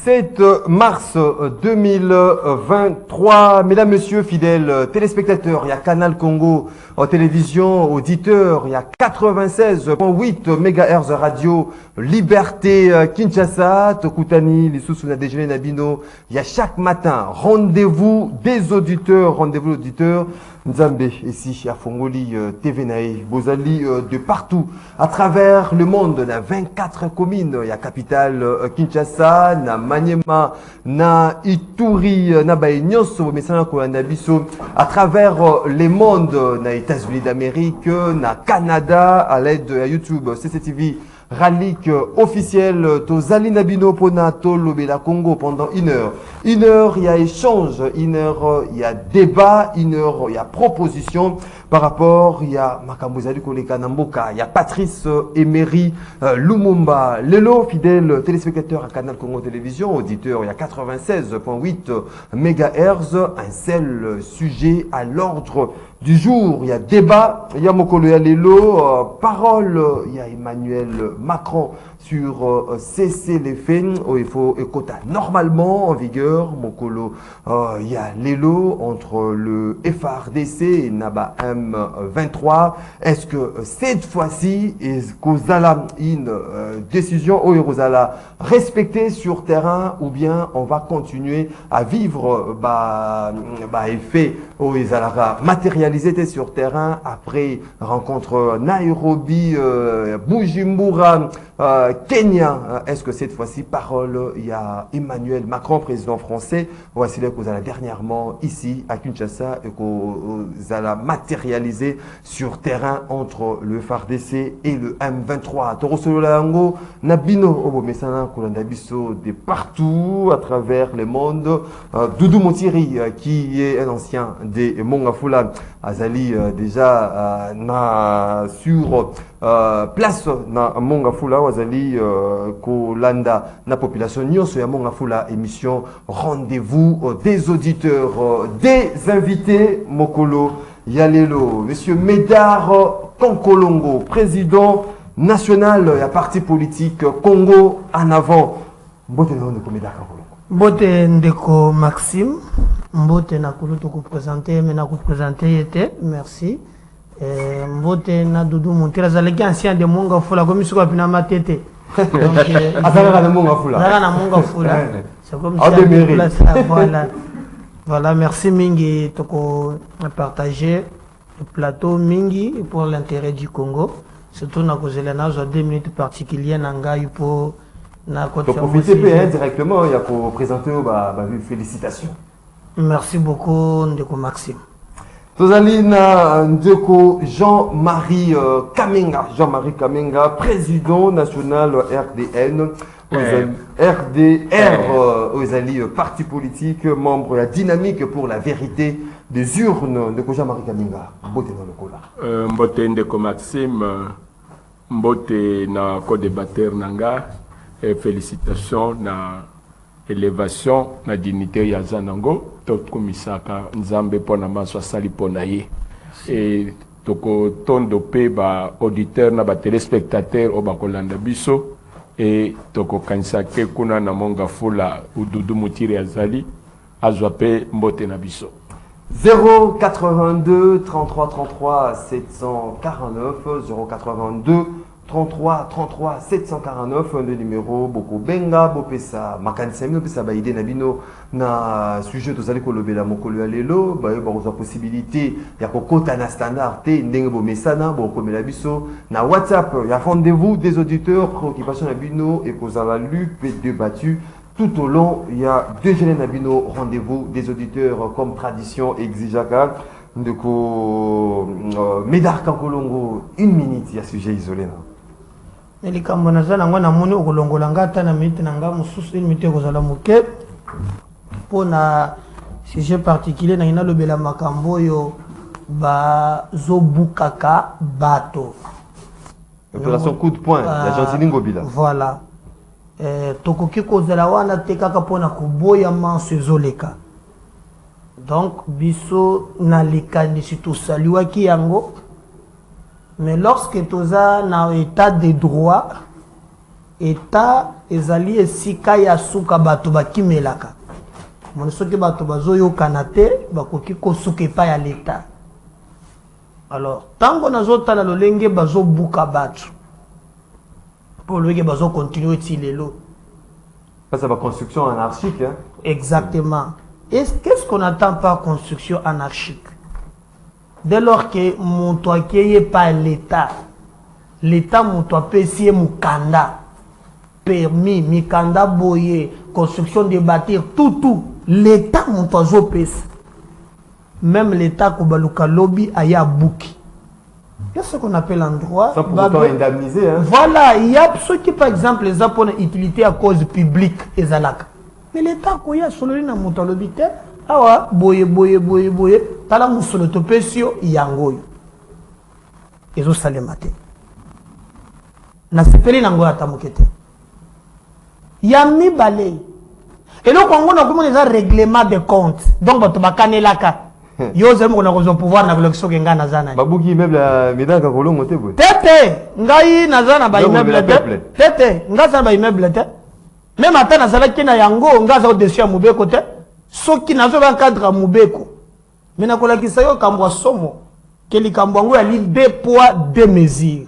7 mars 2023, mesdames, messieurs, fidèles téléspectateurs, il y a Canal Congo en télévision, auditeurs, il y a 96.8 MHz radio, Liberté Kinshasa, Tokutani, Lissousou na déjeuner Nabino, il y a chaque matin rendez-vous des auditeurs, Nzambe, ici à Fongoli, TV Nae, Bozali de partout, à travers le monde, na 24 communes, il y a capitale Kinshasa, na Maniema, na Ituri, na Baïnyoso, Messana Koanabiso, à travers les mondes, na États-Unis d'Amérique, na Canada, à l'aide de YouTube, CCTV, Ralik officiel, Tozali Nabino Pona, Tolobela Congo pendant 1 heure. 1 heure, il y a échange, 1 heure, il y a débat, 1 heure, il y a proposition. Par rapport, il y a Makambouzali Koleka Namboka, il y a Patrice Emery Lumumba, Lelo, fidèle téléspectateur à Canal Congo Télévision, auditeur, il y a 96.8 MHz, un seul sujet à l'ordre du jour. Il y a débat, il y a Mokolo Lelo, parole, il y a Emmanuel Macron sur cesser les faits, il faut quota normalement en vigueur, Mokolo, il y a Lelo entre le FRDC et Naba M23. Est-ce que cette fois-ci, est-ce qu'Ozala une décision au Yerozala respectée sur terrain ou bien on va continuer à vivre effet au Yezalara matérialisé sur terrain après rencontre Nairobi, Bujumbura, Kenya. Est-ce que cette fois-ci, parole, il y a Emmanuel Macron, président français, voici là qu'on a dernièrement ici à Kinshasa et qu'on a matérialisé sur terrain entre le FARDC et le M23. Torosolo Lango, Nabino, Obomesana, Kolandabiso, de partout à travers le monde. Doudou Montiri, qui est un ancien des Mongafula, Azali, déjà sur place na Mongafula, Azali, Kolanda, na population Nyonso ya Mongafula, émission rendez-vous des auditeurs, des invités, Mokolo Yalelo, monsieur Médard Kankolongo, président national et parti politique Congo en avant. Mbote ndeko Médard Kankolongo. Mbote ndeko Maxime, mbote na kuluto ko présenter, mais na ko présenter était, merci. Mbote na Doudou Montira zaleki ancien de Mongafula comme sur pina matete. Donc azala na Mongafula. Azala na Mongafula. C'est comme ça. Voilà, merci Mingi toko partager le plateau Mingi pour l'intérêt du Congo. Surtout na kozela na 2 minutes particulières nanga pour na côté. Pour profiter directement, il y a pour présenter félicitations. Merci beaucoup Ndeko Maxime. Tozalina Ndeko Jean-Marie Kamenga, président national RDN. RDR, Ozali, parti politique, membre de la dynamique pour la vérité des urnes de Jean-Marie Kamenga. Mbote dans le cola. Mbote Ndeko Maxime, mbote na co-débatteur nanga, félicitations na élévation na dignité ya Zanango, tot komisaka Nzambe pona maswa sali pona ye. Et toko tondo pe ba auditeur na ba téléspectateur o ba kolanda biso. Et toko kansake kuna na Mongafula Doudou Montiri azali azwape mbote na biso 082 33 33 749 082 33 33 749 le numéro Boko Benga Bopesa Makanisa Bopesa Baïde Nabino na sujet tozali kolobela mokolo ya lelo ba possibilité ya kokota na standard te ndenge bomesana bokomela biso na WhatsApp ya rendez-vous des auditeurs préoccupation na bino et kozala lu et débattu tout au long. Il y a déjeuner na bino rendez-vous des auditeurs comme tradition exigeaka ndeko Médard Kankolongo 1 minute il y a sujet isolé na Elikambo nazana ngwana moni okolongola ngata na minute nanga mususu 1 minute kozala moke pona sujet particulier na ina lobela makambo yo ba zobukaka bato opération coup de poing ya Gentili Ngobila. Voilà. Tokoki kozala wana te kaka pona koboya manso ezoleka. Donc biso na likanisi tosaliwaki yango. Mais lorsque tu as un état de droit, État ezali esika ya suka bato bakimelaka. Mon soki bato bazoyo kanate bakoki kosuka epai ya l'État. Alors, tango nazotala lolenge bazo buka bato. Pour lui que bazo continuer tilelo. Ça va construction anarchique. Hein? Exactement. Et qu'est-ce qu'on attend par construction anarchique? Dès lors que mon toit qui est pas l'État, l'État mon toit peut essayer mukanda, permis, mikanda boye, construction de bâtir, tout. L'État mon toit zo pèse. Même l'État kobaluka lobby aya bouki. Qu'est-ce ce qu'on appelle endroit? Ça pour autant indemniser. Hein? Voilà, il y a ceux qui par exemple les apports utilité à cause publique et zalaka. Mais l'État koya solo na monto lobby te. Awa boye tala musolo to pesio yangoyo. Ezo salemate. Na sepeli nango atamukete. Yami balé. Et donc on a comment les règlement de comptes. Donc bato bakanelaka. Yo zemo na kozo pouvoir na kolekso kenga na zana. Babuki immeuble medaka kolongo te boy. Tete ngai na zana ba immeuble te. Tete ngai zana ba immeuble te. Même ata na zala kina yango ngai za au-dessus ya mubeko te. Soki nazo ba cadre mubeko. Mais na kolakisa yo kambwa somo. Keli kambwa ngo ya li 2 poids 2 mesures.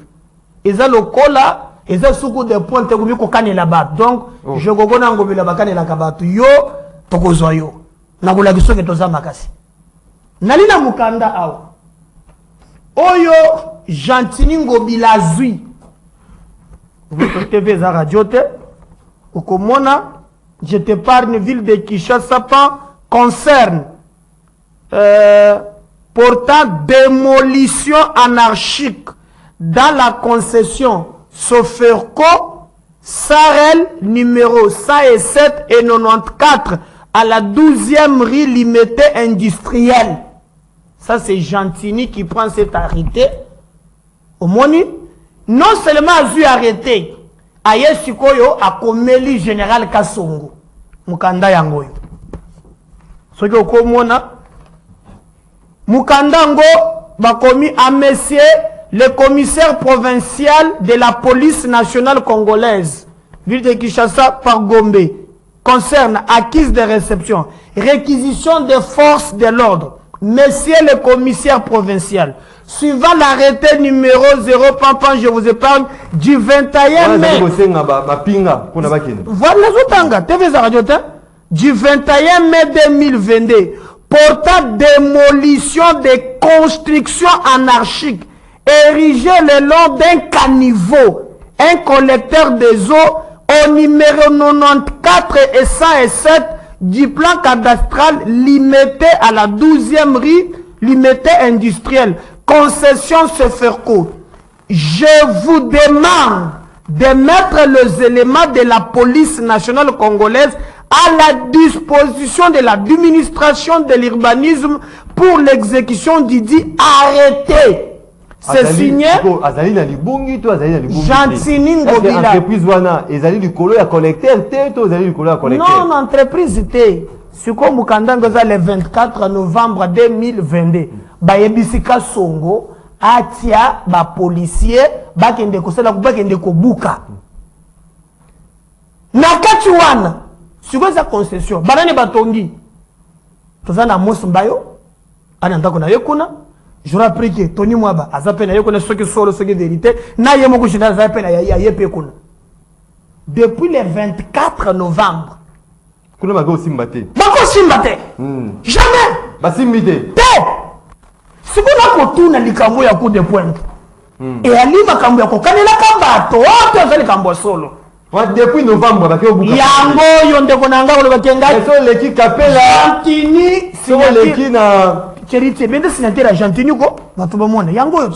Eza lokola eza suku de points te ko kanela ba. Donc je gogona ngobela bakanela kabatu yo tokozwa yo. Na kolakisa ke toza makasi. Nalina mukanda awa. Oyo Gentini Ngobila zui. Votre TV za radio te. Okomona, je te parle ville de Kinshasa concerne portant démolition anarchique dans la concession Soferco Sarel numéro 107 et 94 à la 12e rue limitée industrielle. Ça c'est Gentini qui prend cet arrêté. Au moni, non seulement a dû arrêter, aye sikoyo a komeli général Kasongo. Mukanda yangoyo. Ce que okomona, Mukanda ngo bakomi a monsieur le commissaire provincial de la police nationale congolaise, ville de Kinshasa par Gombe, concerne acquise de réception, réquisition des forces de l'ordre. Monsieur le commissaire provincial, suivant l'arrêté numéro 0, je vous épargne, du 21 mai. Voilà, du 21 mai 2022, portant démolition des constructions anarchiques érigées le long d'un caniveau, un collecteur des eaux au numéro 94 et 107 du plan cadastral limité à la 12e rue, limité industrielle, concession Seferco. Je vous demande de mettre les éléments de la police nationale congolaise à la disposition de l'administration de l'urbanisme pour l'exécution du dit arrêté. C'est signé Gentini Ngobila. Non, entreprise était. C'est comme le 24 novembre 2022. Bayebisika Songo, atia ba policier, bakende kosala bakende kobuka. Nakati wana, c'est quoi sa concession? Banane batongi. Tozana mosmbayo, anandako na yekuna. Je rappelle que Tony Mwaba, Azapena Yekona, ce qui sont le vérité, n'a yé moko china Azapena Yepekuna. Depuis le 24 novembre. Kuna mago simbate. Bako simbate. Jamais. Basimbite. Te. Si vous n'avez pas tout likambo ya coup de pointe. Et ali makambo ya kokanela kambato, oto azali kambo solo. Depuis novembre, bakeo buka. Yango yonde konanga ko bakenga. Eso leki kapela. Gentini, so leki na Cherite, bende signature Gentini ko batuba mwana yango yo.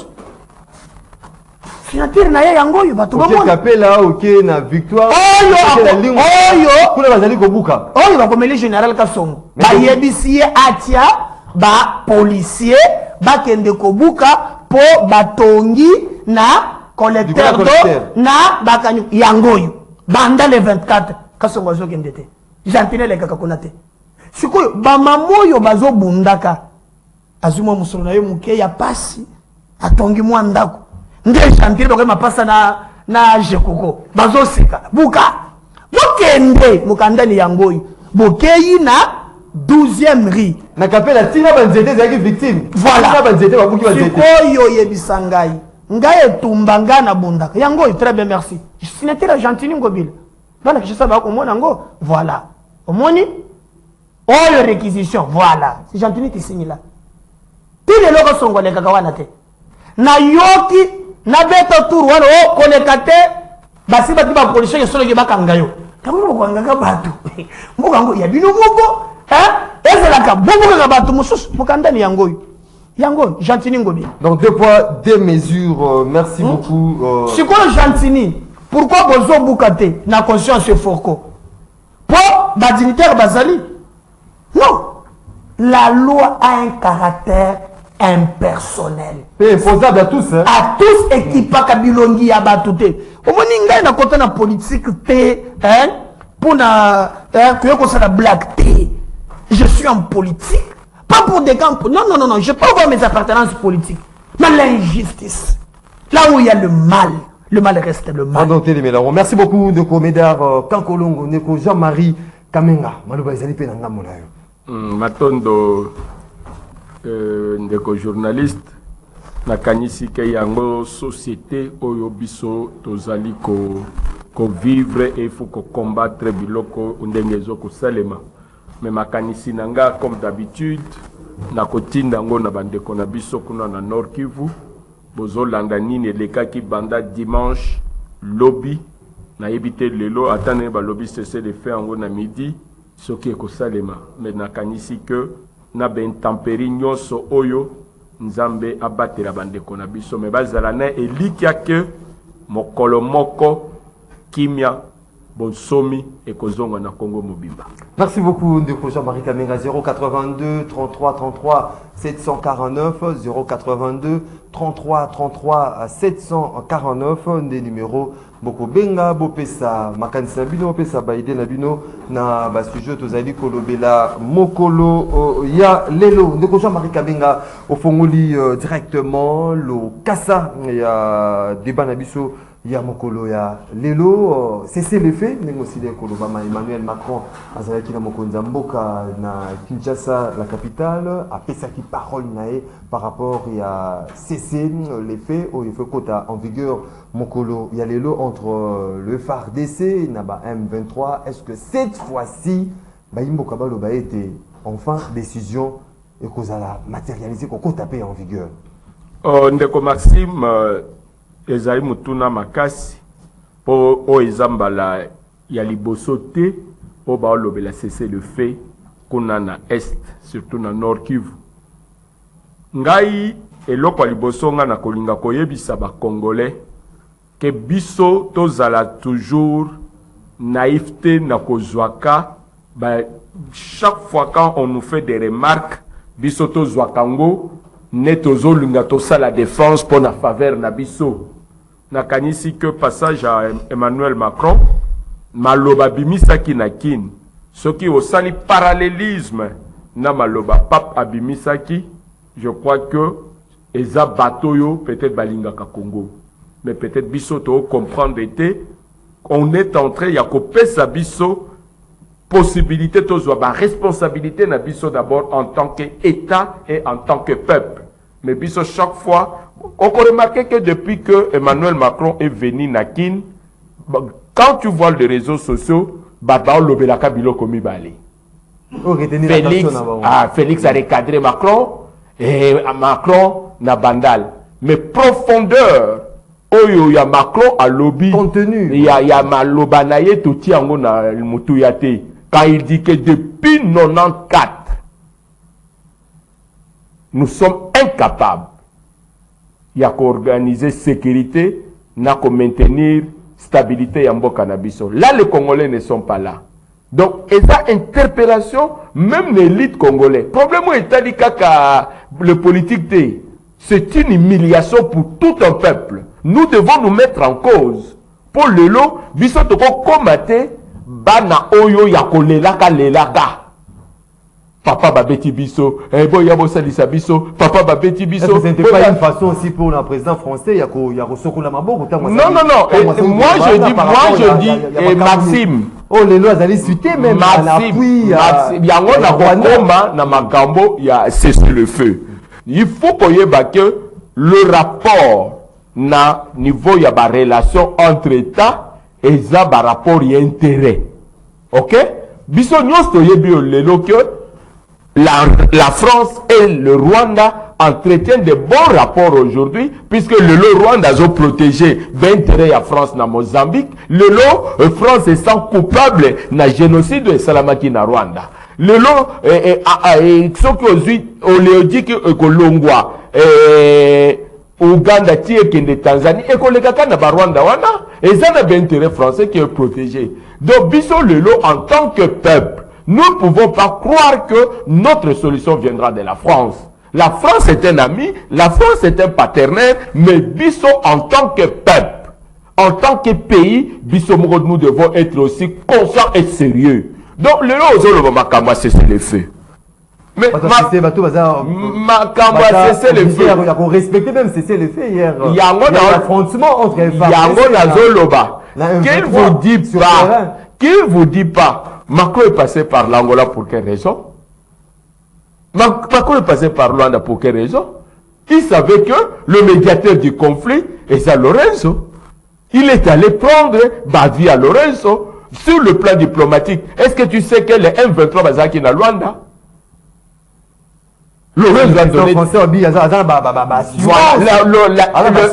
Signature na ye yango yo batuba mwana. Kapela oké na victoire. Oyo kuna bazali ko buka. Oyo bakomeli général Kasongo. Ba yebisi atia ba policier bakende ko buka po batongi na collecteur do na bakanyu yango yo. Banda le 24 Kasongo zo kendete. Gentini le kakakonate. Sikoyo ba mamoyo bazo bundaka. Azuma musolo na yo muke ya pasi atongi mwa ndako nde Gentini bako mapasa na jekoko bazoseka buka bokende mokandani yangoyi bokeyi na 12e rue na kapela tina banzete zaki victime voilà banzete babuki banzete sikoyo yebisa ngai ngai etumba ngai na bundaka yangoyi très bien merci signature Gentini Ngobila bana kishasa bakomona ngo voilà omoni oyo réquisition voilà si Gentini tisini la tile loko songole kaka wana te na yoki na beto tour wana o koleka te basi bati ba policier solo ke bakanga yo tamuko kwanga batu mboka ngo ya bino moko ezela ka bobo ka batu mususu mukandani yangoyi Gentini Ngobila. Donc 2 poids 2 mesures. Merci beaucoup. Sikoyo Gentini, pourquoi bozo bukate na conscience forco? Pour ba dignitaire bazali? Non. La loi a un caractère impersonnel. C'est imposable à tous. Hein? À tous et qui pas kabilongi ya batute. Omoni ngai na kota na politique te, hein? Pour na que ça la blague te. Je suis en politique. Pas pour des camps. Non. Je peux avoir mes appartenances politiques. Mais l'injustice. Là où il y a le mal reste le mal. Merci beaucoup de Médard Kankolongo, Neko Jean-Marie Kamenga. Malouba Izali Penanga Moulayo. Matondo, Ndeko journaliste, nakanisi ke yango société oyo biso tozali ko vivre et il faut ko combattre biloko undengezo ko salema. Mais makanisi nanga comme d'habitude na kotinda ngo na bandeko na biso kuna na Nord Kivu bozo landa nini lekaki banda dimanche lobby na ebité lelo atane ba lobby cessé de faire ngo na midi soki ko salema mais nakanisi que na ben tempéri nyonso oyo nzambe abatela bandeko na biso mais bazala na elikia que mokolo moko kimia bonsomi et kozonga na Congo mobimba. Merci beaucoup Ndeko Jean-Marie Kamenga. 082 33 33 749 082 33 33 749 des numéros Boko Benga Bopesa Makanisa Bino Pesa Baide Nabino na ba sujet tozali kolobela mokolo ya lelo Ndeko Jean-Marie Kamenga au fongoli directement le kassa ya débat nabiso ya mokolo ya lelo c'est le fait négocier kolobama Emmanuel Macron azalaki na mokonza mboka na Kinshasa la capitale a pesaki parole nae par rapport à cesser les faits au faut kota en vigueur mokolo ya lelo entre le FARDC na ba M23. Est-ce que cette fois-ci ba imboka baloba été enfin décision et kozala matérialisé ko taper en vigueur? Ndeko Maxime ezali mutuna makasi po o ezambala ya liboso te o ba lobela cesser le fait kuna na est surtout na Nord Kivu ngai eloko liboso nga na kolinga koyebisa ba congolais que biso tozala toujours naïveté na kozwaka ba chaque fois quand on nous fait des remarques biso tozwakango netozo lunga tosa la défense pour la faveur na biso. Nakanisi que passage à Emmanuel Macron, maloba bimisaki na kin, ce qui au sali parallélisme na maloba pape abimisaki, je crois que eza batoyo peut-être balingaka Congo, mais peut-être biso to comprendre était, on est en train ya kopesa biso possibilité tozwa ba responsabilité na biso d'abord en tant qu'État et en tant que peuple. Mais biso chaque fois on peut remarquer que depuis que Emmanuel Macron est venu na Kin, quand tu vois les réseaux sociaux, baba lobelaka biloko mibale. Félix a recadré Macron et Macron na bandal. Mais profondeur oyo ya Macron a lobby contenu. Ya maloba na ye toti yango na mutu ya te. Quand il dit que depuis 94 nous sommes incapables il y a qu'organiser sécurité, n'a qu'à maintenir stabilité ya mboka na biso. Là, les Congolais ne sont pas là. Donc, et ça, interpellation, même l'élite congolaise. Problème est dit que le politique, c'est une humiliation pour tout un peuple. Nous devons nous mettre en cause. Pour le lot, biso toko komate, bana oyo ya kolela ka lelaka. papa babeti biso boya bosalisa biso papa babeti biso. Est-ce que ce n'était pas une façon aussi pour le président français il y a Sokola Maboko? Non, moi je dis Maxime. Oh, les lois allaient suiter même Maxime, à l'appui. yango na kokoma na makambo ya cesser le feu. Il faut que le rapport na niveau ya ba relation entre États et ça ba rapport y intérêt. OK? Biso nyos to yebi lelo que la France et le Rwanda entretiennent de bons rapports aujourd'hui, puisque le Rwanda a protégé l'intérêt à France na Mozambique, France est sans coupable na génocide de Salamaki na Rwanda. Ce que dit que Kolongwa Ouganda de Tanzanie et Kolekaka na Rwanda wana et ça n'a intérêt français qui est protégé. Donc biso en tant que peuple, nous ne pouvons pas croire que notre solution viendra de la France. La France est un ami, la France est un partenaire, mais Bisso en tant que peuple, en tant que pays, Bisso nous devons être aussi conscients et sérieux. Donc le lot Makamba c'est le feu. Mais Makamba c'est le feu. Il a respecté même c'est le feu hier. Il y a un affrontement entre les femmes. Qu'il vous dit pas, Macron est passé par l'Angola pour quelle raison? Macron est passé par Luanda pour quelle raison? Il savait que le médiateur du conflit est à Lorenzo. Il est allé prendre Bavi à Lorenzo. Sur le plan diplomatique, est-ce que tu sais que les M23 Bazaki na Luanda? Lorenzo a donné... le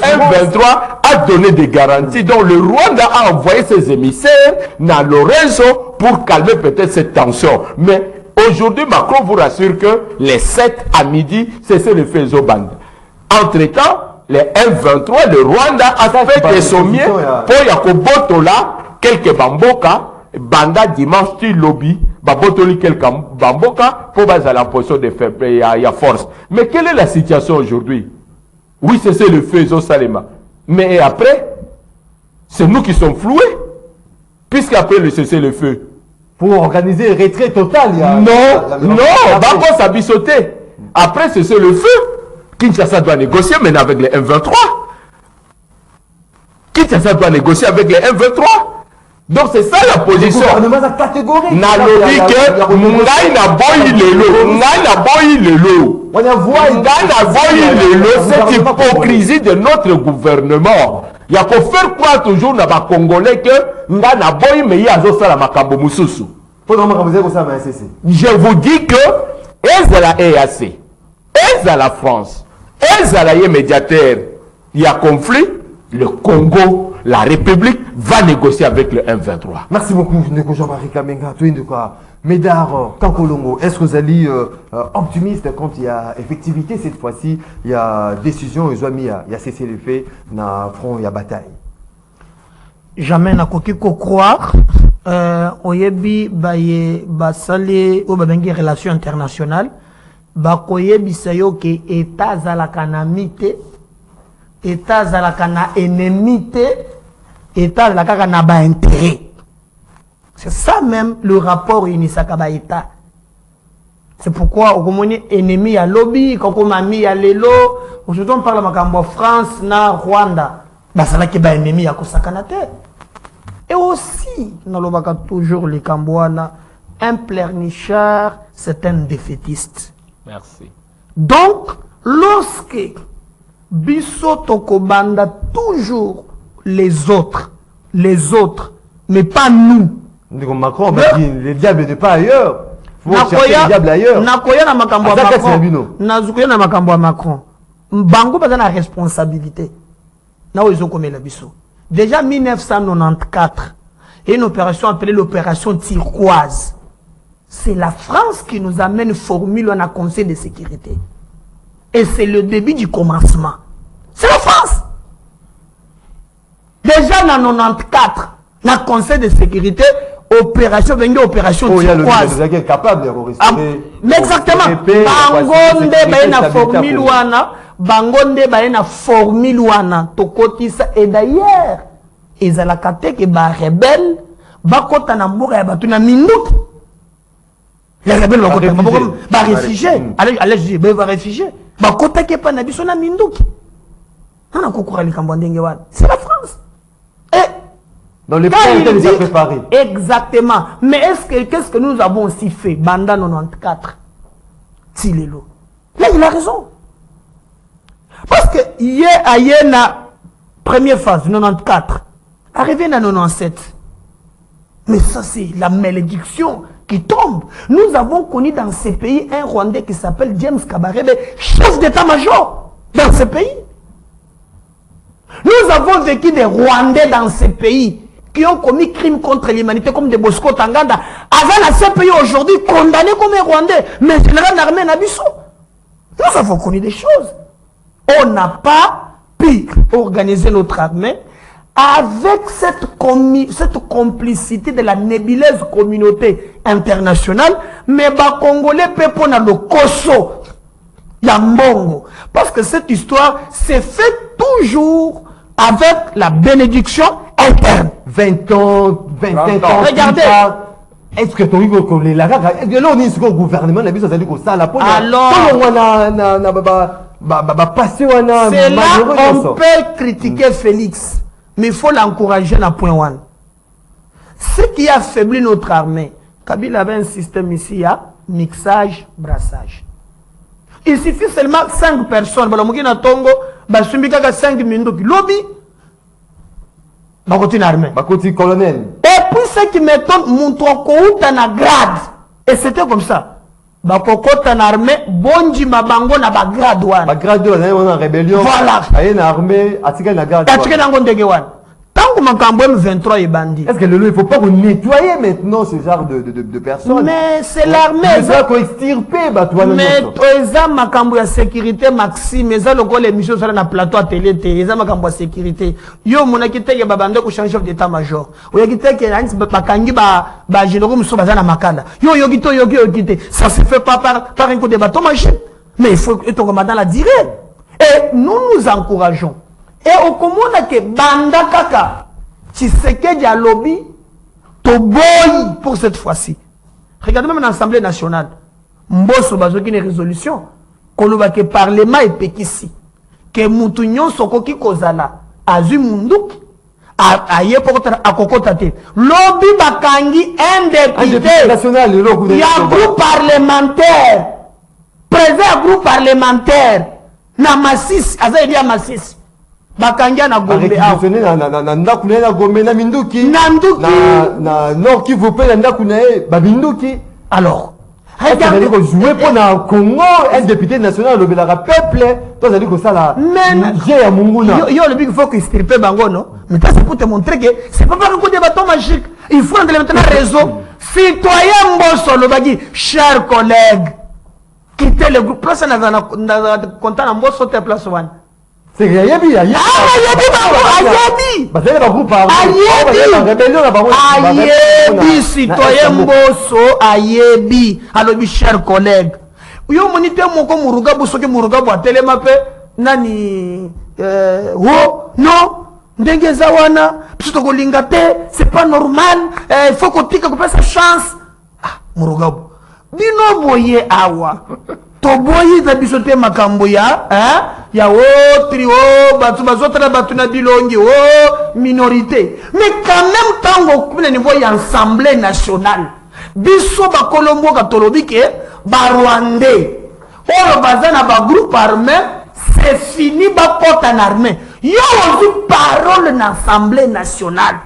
M23 a donné des garanties. Donc le Rwanda a envoyé ses émissaires à Lorenzo pour calmer peut-être cette tension. Mais aujourd'hui, Macron vous rassure que les 7 à midi, c'est le fait Zoband. Entre-temps, les M23, le Rwanda a fait des sommiers pour Yakobotola, quelques bamboka, banda dimanche tu lobby, babotoli quelques bamboka, pour baser la position de faible, il y a force. Mais quelle est la situation aujourd'hui? Oui, c'est le feu Zosalema. Mais après, c'est nous qui sommes floués. Puisqu'après le cessez-le-feu, pour organiser un retrait total. Non, Bako s'habille sauté. Après, c'est le feu. Kinshasa doit négocier maintenant avec les M23. Kinshasa doit négocier avec les M23. Donc c'est ça la position. Na logique, ngai na boyi lelo. Cette hypocrisie de notre gouvernement. Il y a qu'à faire croire toujours dans les Congolais que nga na boyi mais il y a ça la makambo mususu. Je vous dis que est la EAC, est la France, est la médiateur, il y a conflit, le Congo, la République va négocier avec le M23. Merci beaucoup, Ndeko Jean-Marie Kamenga. Médard Kankolongo, est-ce que vous allez optimiste quand il y a effectivité cette fois-ci, il y a décision, il y a cessé les faits, na front, il y a bataille? Jamais n'a qu'au croire. Oyebi baye basale ou babengi relations internationales. Bakoyebi sayo ke État zalakanamite, État zalakana enemite, État zalakana ba intérêt. C'est ça même le rapport Unisaka ba État. C'est pourquoi au communiqué ennemi à lobby, quand on a mis à l'élo, aujourd'hui on parle de France, na Rwanda, basala ki ba ennemi à Kosakanate. Et aussi, nous avons toujours les Cambouana, un pleurnicheur, c'est un défaitiste. Merci. Donc, lorsque Bisso Tokobanda toujours les autres, mais pas nous. Macron, le diable n'est pas ailleurs. Faut chercher le diable ailleurs. Nakoya na makambo Macron. Nazukoya na makambo Macron. Bango pas la responsabilité. Na ozo komela Bisso. Déjà 1994, il y a une opération appelée l'opération turquoise. C'est la France qui nous amène formule à un conseil de sécurité. Et c'est le début du commencement. C'est la France. Déjà en 1994, le conseil de sécurité, opération turquoise. Il y a capable de restaurer. Mais exactement. Bangonde baena formule wana, bangonde baena formule wana tokotisa et d'ailleurs ezalaka te ke ba rebelle bakota na mboka ya batu na minute. Les Isabelle Lokota, bah réfugié. Allez, je dis, bah réfugié. Bah kota qui est pas nabi, son ami Ndouki. On a couru à l'Ikambouandengewad. C'est la France. Et dans les plans étaient déjà préparés. Exactement. Mais qu'est-ce que nous avons aussi fait? Banda 94. Tilelo. Là, il a raison. Parce que hier, la première phase, 94, arrivé à 97. Mais ça, c'est la malédiction qui tombe. Nous avons connu dans ces pays un Rwandais qui s'appelle James Kabarebe, chef d'état-major dans ce pays. Nous avons vécu des Rwandais dans ces pays qui ont commis crimes contre l'humanité comme des Bosco Tanganda. Avant ce pays aujourd'hui condamné comme un Rwandais, mais général armé Nabiso. Nous avons connu des choses. On n'a pas pu organiser notre armée avec cette complicité de la nébuleuse communauté internationale, mais les Congolais peuvent dans le Koso, Yambongo. Parce que cette histoire s'est faite toujours avec la bénédiction interne. 20 ans, 25 ans. Regardez. Est-ce que tu as vu que les là, on est sur le gouvernement, on a vu ça, alors, c'est là on peut critiquer Félix, mais il faut l'encourager à point one. Ce qui a affaibli notre armée, Kabila avait un système ici, il y a mixage, brassage. Il suffit seulement 5 personnes, Balamukina Tongo, Basumbika 5 minutes, lobby, Bakoti armée. Bakoti colonel. Et puis ce qui m'étonne, Moutouako na grade. Et c'était comme ça. Bakokota na armée, Bonji Mabango na grade one. Grade one, on a une rébellion. Voilà. Aye na armée, atika na grade one. Atika na ngonde one. Tant que Makambo M23 est bandit. Est-ce que il ne faut pas nettoyer maintenant ce genre de personnes? Mais c'est l'armée. Il faut extirper, mais ça Makambo ya sécurité Maxime, mais ça le col émission sur la plateau à télé, ça Makambo sécurité. Yo mona kité ya babande ko changer chef d'état-major. Oya kité ke ans bakangi ba généraux muso bazana makanda. Yo kité. Ça se fait pas par un coup de bateau machine. Mais il faut être dans la durée. Et nous encourageons. Et au commun que banda kaka Tshisekedi a lobby to boy pour cette fois-ci. Regardez même l'Assemblée nationale. Mbosso bazoki une résolution koloba ke parlement et pekisi que mutunyon sokoki kozala azu munduk aye pokota akokota te lobby bakangi un député national ya groupe parlementaire président groupe parlementaire na Masisi aza dia Masisi bakangia na Gombe na ndakuna na Gombe na Minduki na Nord Kivu pe na ndakuna ba Minduki. Alors regardez que jouer pour le Congo un député national le peuple toi ça dit que ça là j'ai à Munguna yo le big faut que stripper bango non mais ça c'est pour te montrer que c'est pas par un coup de bâton magique il faut entrer maintenant réseau citoyen Mbosso le bagi chers collègues quittez le groupe place na content na Mbosso te place one. C'est Yayebi, Ayebi, citoyen Mbosso, Ayebi, alors mes chers collègues. Yo monite moko murugabu soki murugabu atelema pe nani non ndenge zawana psito kolinga te c'est pas normal il faut qu'on tika ko sa chance murugabu bino boye awa toboyi za bisote makambo ya ya trio batu bazotra batu na bilongi minorité mais quand même tango kuna niveau ya assemblée nationale biso ba kolombo ka tolobi ke ba rwandais olo bazana ba groupe armé c'est fini ba porte en armée yo ozu parole na assemblée nationale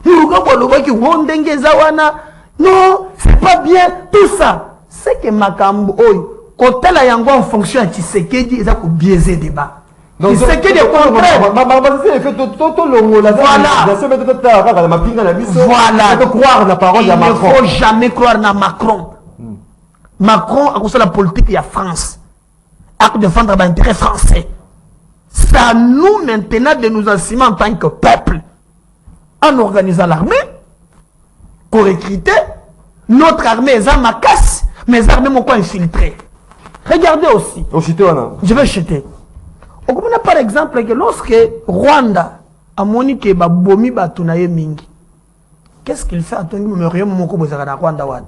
muruga koloba ki ndenge zawana non c'est pas bien tout ça c'est que makambo oyo Kotela yango en fonction de Tshisekedi, ils ont biaisé le débat. Tshisekedi est contraire. Voilà. Il ne faut jamais croire dans Macron. Macron a construit la politique de la France. A défendre l'intérêt français. C'est à nous maintenant de nous assumer en tant que peuple. En organisant l'armée, pour recruter, notre armée est en macasse, mais l'armée est infiltrée. Regardez aussi. Je vais chuter. On comprend par exemple que lorsque Rwanda a moniqué Babomi Batunaye Mingi, qu'est-ce qu'il fait à ton numéro Moko Bozara Rwanda Wan?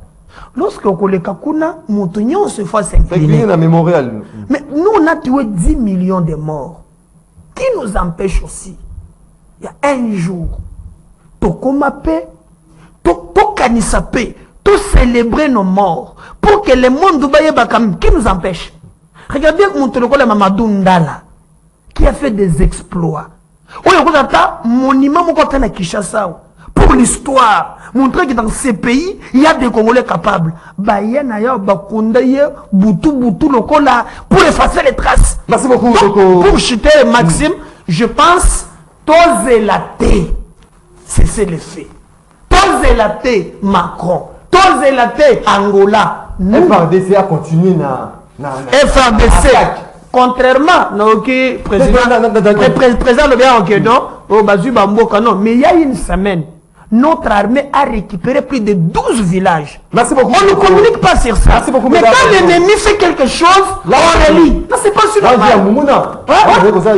Lorsque okoleka kuna, montonyon se fait C'est incliné s'incliner. dans mémorial. Mais nous, on a tué 10 millions de morts. Qui nous empêche aussi? Il y a un jour, Tokoma paix, Tokanisa paix, tout célébrer nos morts, pour que le monde d'Oubaye Bakam, qui nous empêche? Regardez Moutolokola Mamadou Ndala, qui a fait des exploits. Oyo kotata monument moko tana Kinshasa pour l'histoire, montrer que dans ces pays il y a des Congolais capables. Baye na ya bakondaye butu lokola pour effacer les traces. Merci beaucoup. Donc, pour chuter Maxime, je pense tozelaté, c'est le fait. Tozelaté Macron, tozelaté Angola. Nous, FRDC a continué FRDC. Contrairement, président le bien en non, au Bazu Bamboka, non, mais il y a une semaine, notre armée a récupéré plus de 12 villages. Merci beaucoup. On ne communique pas sur ça. Merci beaucoup, mais mesdames. quand l'ennemi fait quelque chose, Là, on relie. Non, c'est pas sur le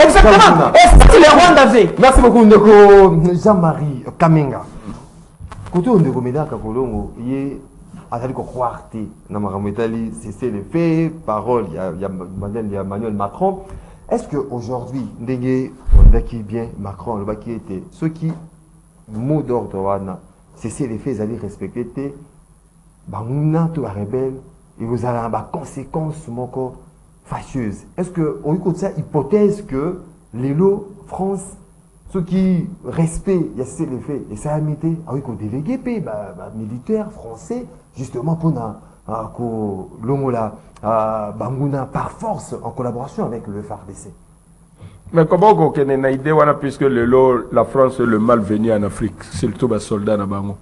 exactement. Et ça, c'est les Rwandais fait. Merci beaucoup, Ndeko Jean-Marie Kamenga. Côté Ndeko Medaka Kolongo, il est à croire dans ma c'est le fait, parole, il y a Emmanuel Macron. Est-ce qu'aujourd'hui, on a qui bien Macron, le qui était ceux qui mot d'ordre, c'est les faits, ils allaient respecter, bah, tout rebelle, et vous avez des conséquences fâcheuses. Est-ce que, on écoute ça, hypothèse que les lots, France, ceux qui respectent, il y a ces faits, et ça a mis, qu'on délégué, militaires français, justement pour Banguna par force en collaboration avec le FARDC. Mais comment on connaît une idée puisque la France est le mal venu en Afrique, c'est le tout bas soldat na bango.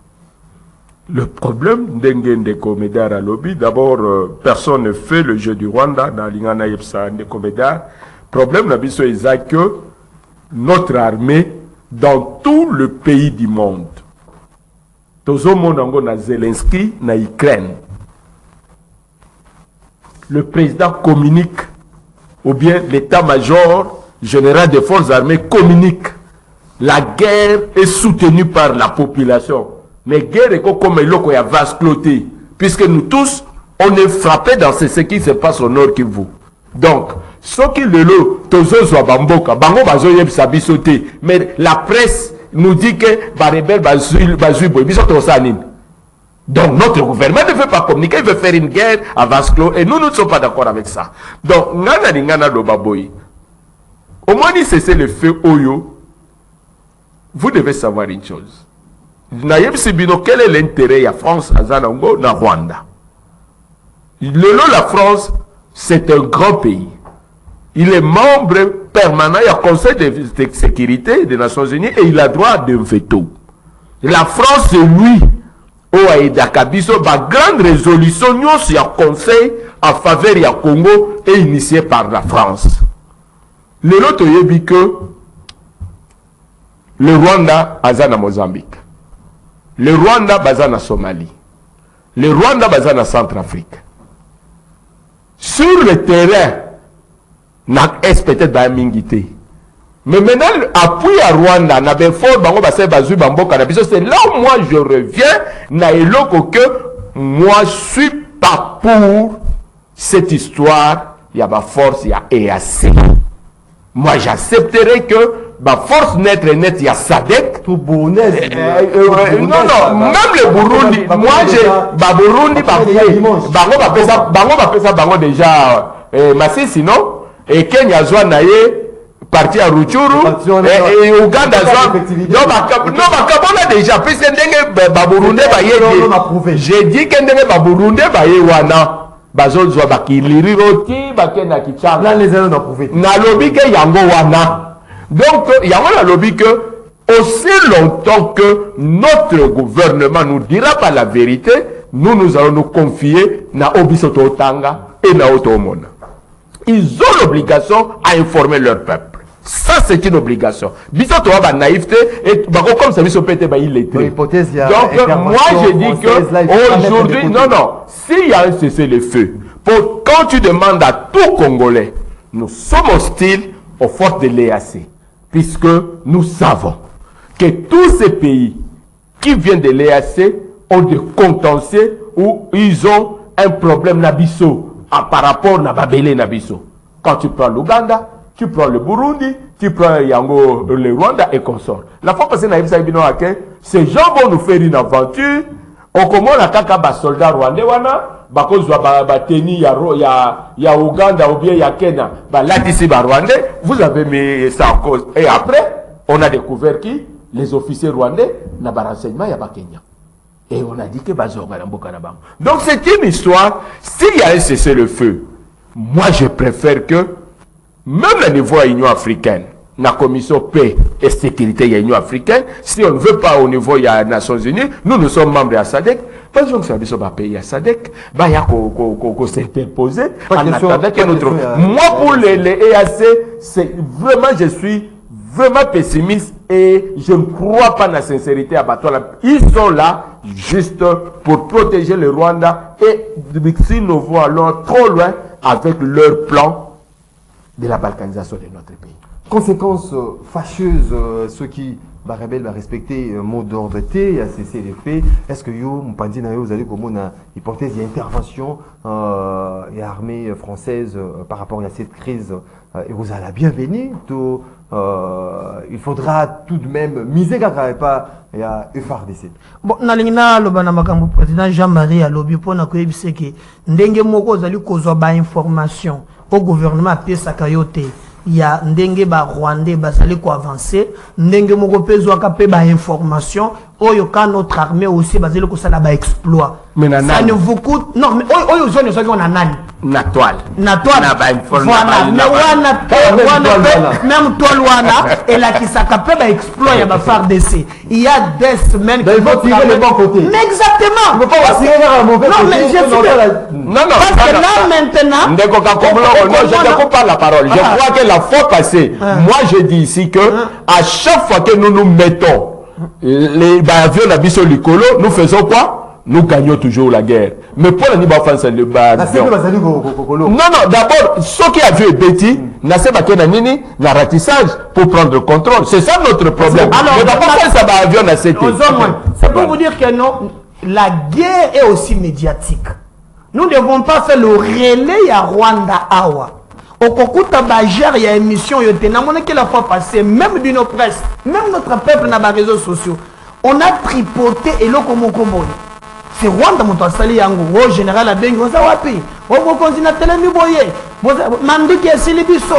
Le problème d'Engende Komedar à lobby, d'abord personne ne fait le jeu du Rwanda dans l'Ingana Yepsa de Komedar. Problème la biso est que notre armée dans tout le pays du monde. Tozo monango na Zelensky na Ukraine. Le président communique ou bien l'état-major général des forces armées communique. La guerre est soutenue par la population. Mais guerre est comme l'eau qui a vascloté. Puisque nous tous, on est frappés dans ce qui se passe au nord Kivu. Donc, ce qui le lot, tozo soit bamboka, bango bazo yeb sabi sauté. Mais la presse nous dit que Barebel Bazui biso sanine. Donc notre gouvernement ne veut pas communiquer, il veut faire une guerre à vase clos et nous ne sommes pas d'accord avec ça. Donc, ngana do baboy. Au moins, si c'est le feu Oyo, vous devez savoir une chose. Quel est l'intérêt de la France à Zanango, na Rwanda? La France, c'est un grand pays. Il est membre permanent du Conseil de sécurité des Nations Unies et il a droit d'un veto. La France, c'est lui. La grande résolution sur le Conseil en faveur du Congo est initiée par la France. Le lot dit que le Rwanda a na Mozambique. Le Rwanda a na Somalie. Le Rwanda a na Centrafrique. Sur le terrain, est peut-être pas mingité. Mais maintenant, appui à Rwanda, c'est là où moi je reviens, moi je suis pas pour cette histoire, il y a ma force, il y a EAC. Moi j'accepterai que ma force net, il y a SADC. Tout bonnet. Non, même le Burundi, moi j'ai, Bango déjà, Massi sinon, et Kenya Zouanaye, parti à Ruchuru et Uganda non bakabona déjà puisque ndenge baburunde baye j'ai dit que ndenge baburunde baye wana bazozwa bakiliroti bakena kichanga là les allons approuver na lobby que yango wana donc yango na lobby que aussi longtemps que notre gouvernement nous dira pas la vérité nous allons nous confier na obisoto otanga et na otomona. Ils ont l'obligation à informer leur peuple. Ça, c'est une obligation. Biso toi, naïveté, et comme ça, biso pété, il était. Donc, moi, je dis que aujourd'hui, non, s'il y a un cessez-le-feu, quand tu demandes à tout Congolais, nous sommes hostiles aux forces de l'EAC, puisque nous savons que tous ces pays qui viennent de l'EAC ont des contentieux où ils ont un problème nabiso par rapport à Babélé nabiso. Quand tu prends l'Ouganda, tu prends le Burundi, tu prends Yango, le Rwanda et consorts. La fois passée, ces gens vont nous faire une aventure. On commence à kaka soldats rwandais wana, bateni ya Ouganda ou bien ya Kenya, là ici rwandais, vous avez mis ça en cause. Et après, on a découvert qui? Les officiers rwandais, na renseignement ya Kenya. Et on a dit que donc c'est une histoire. S'il y a un cessez-le-feu, moi je préfère que même au niveau de l'Union africaine, la commission paix et sécurité de l'Union africaine, si on ne veut pas au niveau des Nations Unies, nous sommes membres de la SADC, parce que nous sommes pays à SADC, il y a qu'on s'interposer en attendant que notre... Moi pour les EAC, c'est vraiment, je suis vraiment pessimiste et je ne crois pas dans la sincérité à Batola. Ils sont là juste pour protéger le Rwanda et si nous voulons alors trop loin avec leur plan de la balkanisation de notre pays. Conséquences fâcheuses, ceux qui rebelles va respecter mot d'ordre T, à cesser les faits. Est-ce que vous allez comme une hypothèse d'intervention et armée française par rapport à cette crise et vous allez la bienvenue il faudra tout de même miser quand même pas à FRDC. Bon, nalingina lobana makambo président Jean-Marie Alobi pona ko yebiseke ndenge moko zali kozwa ba information au gouvernement pesa kayote ya ndenge ba Rwandais bazali ko avancer ndenge moko pezwa ka pe ba information oyo ka notre armée aussi bazali ko sala ba exploit. Ça ne vous coûte non mais oyo zone so qu'on a nani na toile voilà mais wana même toile wana et la qui s'appelle ba exploit ya ba FARDC il y a des semaines il faut tirer le bon côté mais exactement il ne faut pas tirer vers un mauvais côté mais non parce que là maintenant je ne coupe pas la parole je crois que la fois passée moi je dis ici que à chaque fois que nous nous mettons les avions d'Abisso Licolo nous faisons quoi? Nous gagnons toujours la guerre. Mais pour la France, le bas. Non, d'abord, ce qui a vu Betty, n'a pas qu'il y a ratissage pour prendre le contrôle. C'est ça notre problème. Alors, d'abord, ça va avion à cette c'est pour vous dire que non, la guerre est aussi médiatique. Nous ne devons pas faire le relais à Rwanda Awa. Au Kokuta Bajar, il y a une émission, il y a que la fois passée, même d'une presse, même notre peuple n'a pas réseaux sociaux. On a tripoté et l'eau comme c'est Rwanda mon sali yango au général abengi oza wapi au continent telemi boye manduki ya silibiso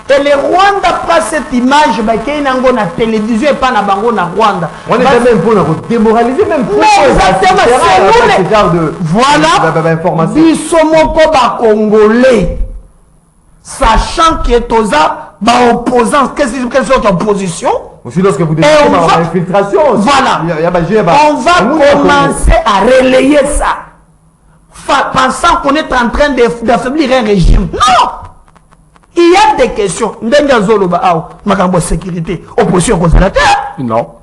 et le Rwanda prend cette image ba kei nango na télévision et pas na bango na Rwanda on est même pour démoraliser même pour exactement c'est voilà biso moko ba congolais sachant que toza ba opposants qu'est-ce que opposition aussi lorsque vous décidez par l'infiltration, voilà. On va commencer à relayer ça, pensant qu'on est en train d'affaiblir un régime. Non! Il y a des questions. Sécurité, opposition consulateur. Non.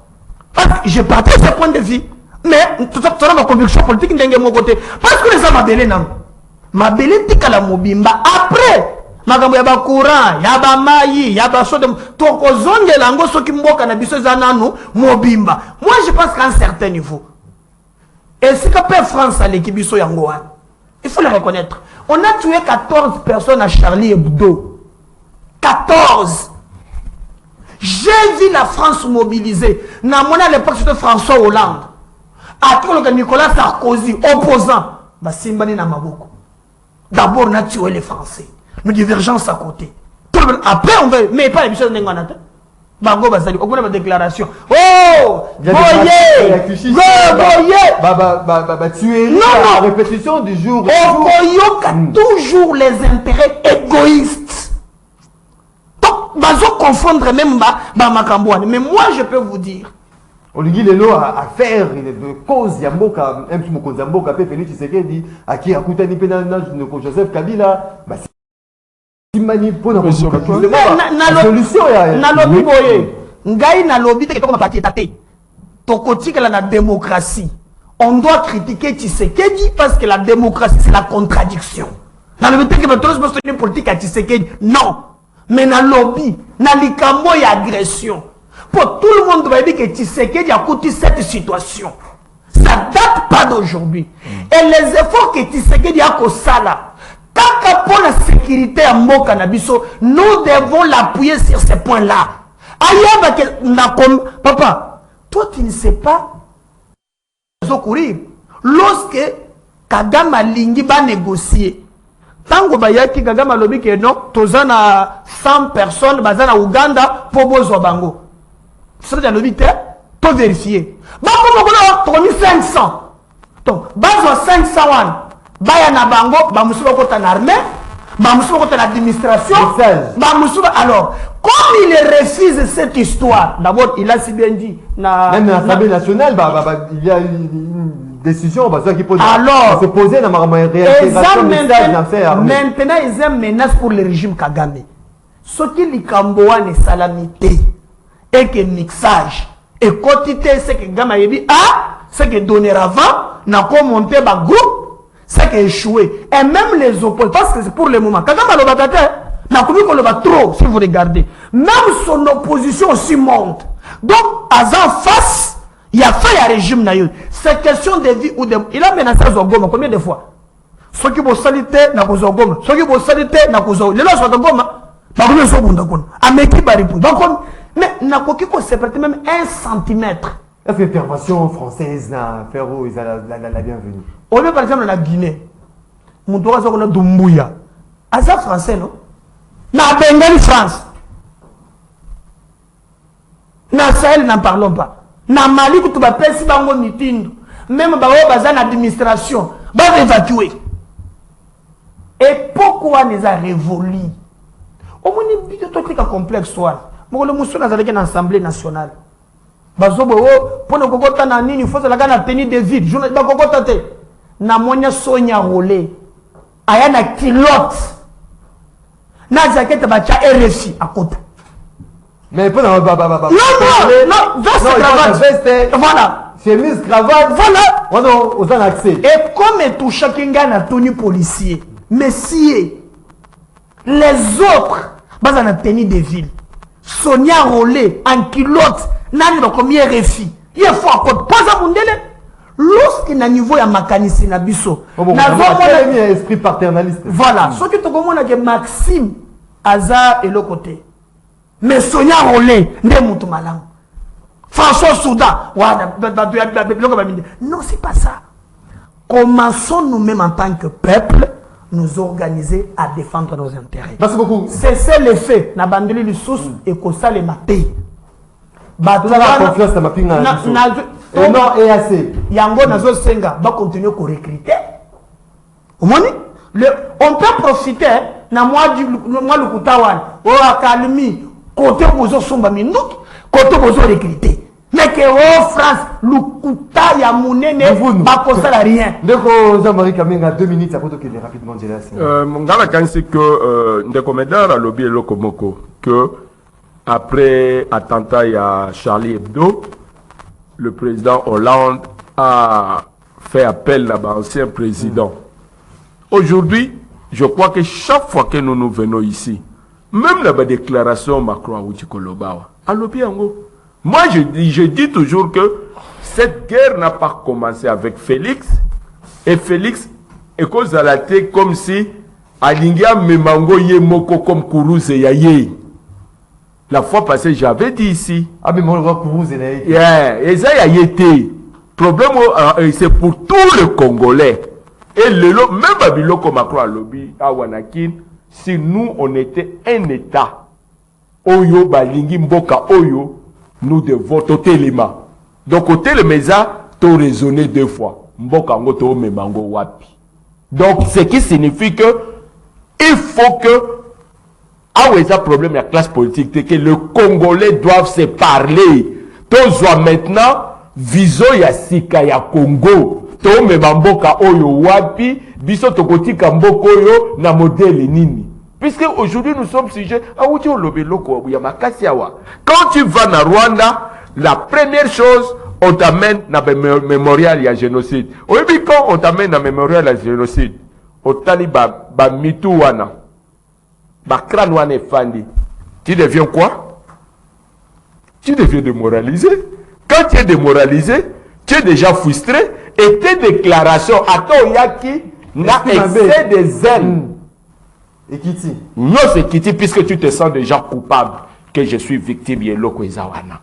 Parce que je partage ce point de vue. Mais tout ça, ma conviction politique n'est pas mon côté. Parce que les gens m'appellent, m'appellent Tikala Mobimba. Après, makambo ya ba courant ya ba mayi ya ba sode toko zonge lango soki mboka na biso zananu mobimba. Moi je pense qu'à un certain niveau et c'est que France à l'équipe biso yango il faut le reconnaître. On a tué 14 personnes à Charlie Hebdo. 14. J'ai vu la France mobilisée. Na mona à l'époque c'était François Hollande. Après Nicolas Sarkozy opposant ba simbani na maboko. D'abord on a tué les Français. Nous divergences à côté. Après, on veut, mais pas l'émission de Nenganata. Bango Basali, au bout de ma déclaration. Oh! Voyez! Voyez! La répétition du jour. Oh, toujours les intérêts égoïstes. Donc, bazo confondre même Makamboane. Mais moi, je peux vous dire. Olingi lelo à faire de cause Yamboka, un petit mot Yamboka, Félix Tshisekedi, à qui a coûté ni pénal Joseph Kabila. Solution nalobi boye ngai nalobi te ko parti tate to kotika la démocratie on doit critiquer Tshisekedi parce que la démocratie c'est la contradiction nalobi te que tous most une politique à Tshisekedi non mais nalobi na likambo ya agression pour tout le monde va dire que Tshisekedi a coûté cette situation Ça date pas d'aujourd'hui. Et les efforts que Tshisekedi a Kosala, tant pour la sécurité à Mboka Nabiso, nous devons l'appuyer sur ces points-là. Papa, toi tu ne sais pas lorsque Kagame Lingi va négocier. Tango bayaki Kagame lobi que non, tozana 100 personnes bazana Uganda pour bozo bango. C'est ça lobi te, to vérifier. Bango bango to 500. Donc bazo 500 wan. Baya na bango, ba musuba kota na armée, ba musuba kota na administration. Ba musuba alors, comme il refuse cette histoire, d'abord il a si bien dit même l'Assemblée nationale il y a une décision qui pose alors se poser dans ma réintégration maintenant ils ont une menace pour le régime Kagame. Ce qui est Kamboa ne salamité et que mixage et quantité c'est que Kagame a dit c'est que donner avant n'a pas monté ba groupe c'est que échoué et même les opposants parce que c'est pour le moment Kagame a le batatu n'a pas qu'on le bat trop si vous regardez même son opposition aussi monte donc à en face il a fait un régime naïf. C'est question de vie ou de... Il a menacé à Zogoma combien de fois? Ceux qui vont saliter n'a pas Zogoma. Ceux qui vont saliter n'a pas Zogoma. Les lois sont de Goma. Bah, vous ne savez pas. Ameki Baripou. Donc, mais n'a pas qu'on se prête même 1 centimètre. Est-ce que l'intervention française n'a Ferro, ils la bienvenue? Au lieu, par exemple, la Guinée, mon tour a Doumbouya. Asa français, non? Na Bengali France. Na Sahel, n'en parlons pas. Na Mali que tu vas passer dans mon meeting même bah bazan administration va évacuer et pourquoi nous a révolu au moins ni tout truc complexe soit moi le monsieur dans une assemblée nationale bazo bo pour ne kokota na nini il faut la gana tenue de vide journée ba kokota te na monya sonya rolé aya na kilote na jaquette ba cha RFI à côté. Mais pas non, veste, cravate. Voilà. Chemise, cravate. Voilà. On a accès. Et comme tout chacun a tenu policier, messieurs, les autres, bas en tenue de ville, Sonia Rolé, en kilote, n'a pas combien réfi. Il faut à côté. Pas à Mundele. Lorsqu'il y a un niveau de mécanisme, il y a un esprit paternaliste. Voilà. Ce que tu comprends, c'est Maxime, Hazard et l'autre côté. Mais Sonia Rolé, François Soudan, non, c'est pas ça. Commençons nous-mêmes en tant que peuple, nous organiser à défendre nos intérêts. Merci beaucoup. C'est ça l'effet. Na bandeli le sous et que ça les maté. Confiance à ma fille. Et non, et assez. Yango nazo senga va continuer à recruter. On peut profiter na moi le Koutawan, Akalmi. Côté bozo somba minute, côté bozo recruter. Mais que France, le couta ya mounene, pas pour ça rien. Ndeko Jean-Marie Kamenga 2 minutes à côté de rapidement Jélas. Mon gars c'est que Ndeko Medar a lobby Lokomoko que après attentat il y a Charlie Hebdo, le président Hollande a fait appel à l'ancien président. Aujourd'hui, je crois que chaque fois que nous venons ici, même la déclaration Macron à Outikolobawa, moi je dis toujours que cette guerre n'a pas commencé avec Félix, et Félix est cause à la tête comme si Alingia Memango Yemoko comme Kourouz et Yaye. La fois passée, j'avais dit ici. Ah, mais mon roi Kourouz et Yaye. Et ça y a été. Problème, c'est pour tous les Congolais. Et le même Babiloko Macron à lobby, à Wanakin, si nous, on était un État, Oyo, Balingi, Mboka, Oyo, nous devons totéléma. Donc, au téléméza, tu raisonné 2 fois. Mboka, Ngoto, Memango, Wapi. Donc, ce qui signifie que, il faut que, ah ouais, ça problème, la classe politique, c'est que les Congolais doivent se parler. Tous maintenant, viso ya sika ya Congo. To Memamboka Oyo Wapi, biso tokotika mboko oyo na modèle nini. Puisque aujourd'hui nous sommes sujets à Outi Olobeloko ya makasi yawa. Quand tu vas na Rwanda, la première chose, on t'amène na mémorial ya génocide. Oui, mais quand on t'amène na mémorial ya génocide, au taliba ba mitu wana, ba crâne wana fandi, tu deviens quoi? Tu deviens démoralisé. Quand tu es démoralisé, tu es déjà frustré et tes déclarations à ton yaki n'a excès des ailes. Et Kiti. Non, c'est Kiti, puisque tu te sens déjà coupable que je suis victime de Loko Ezawana.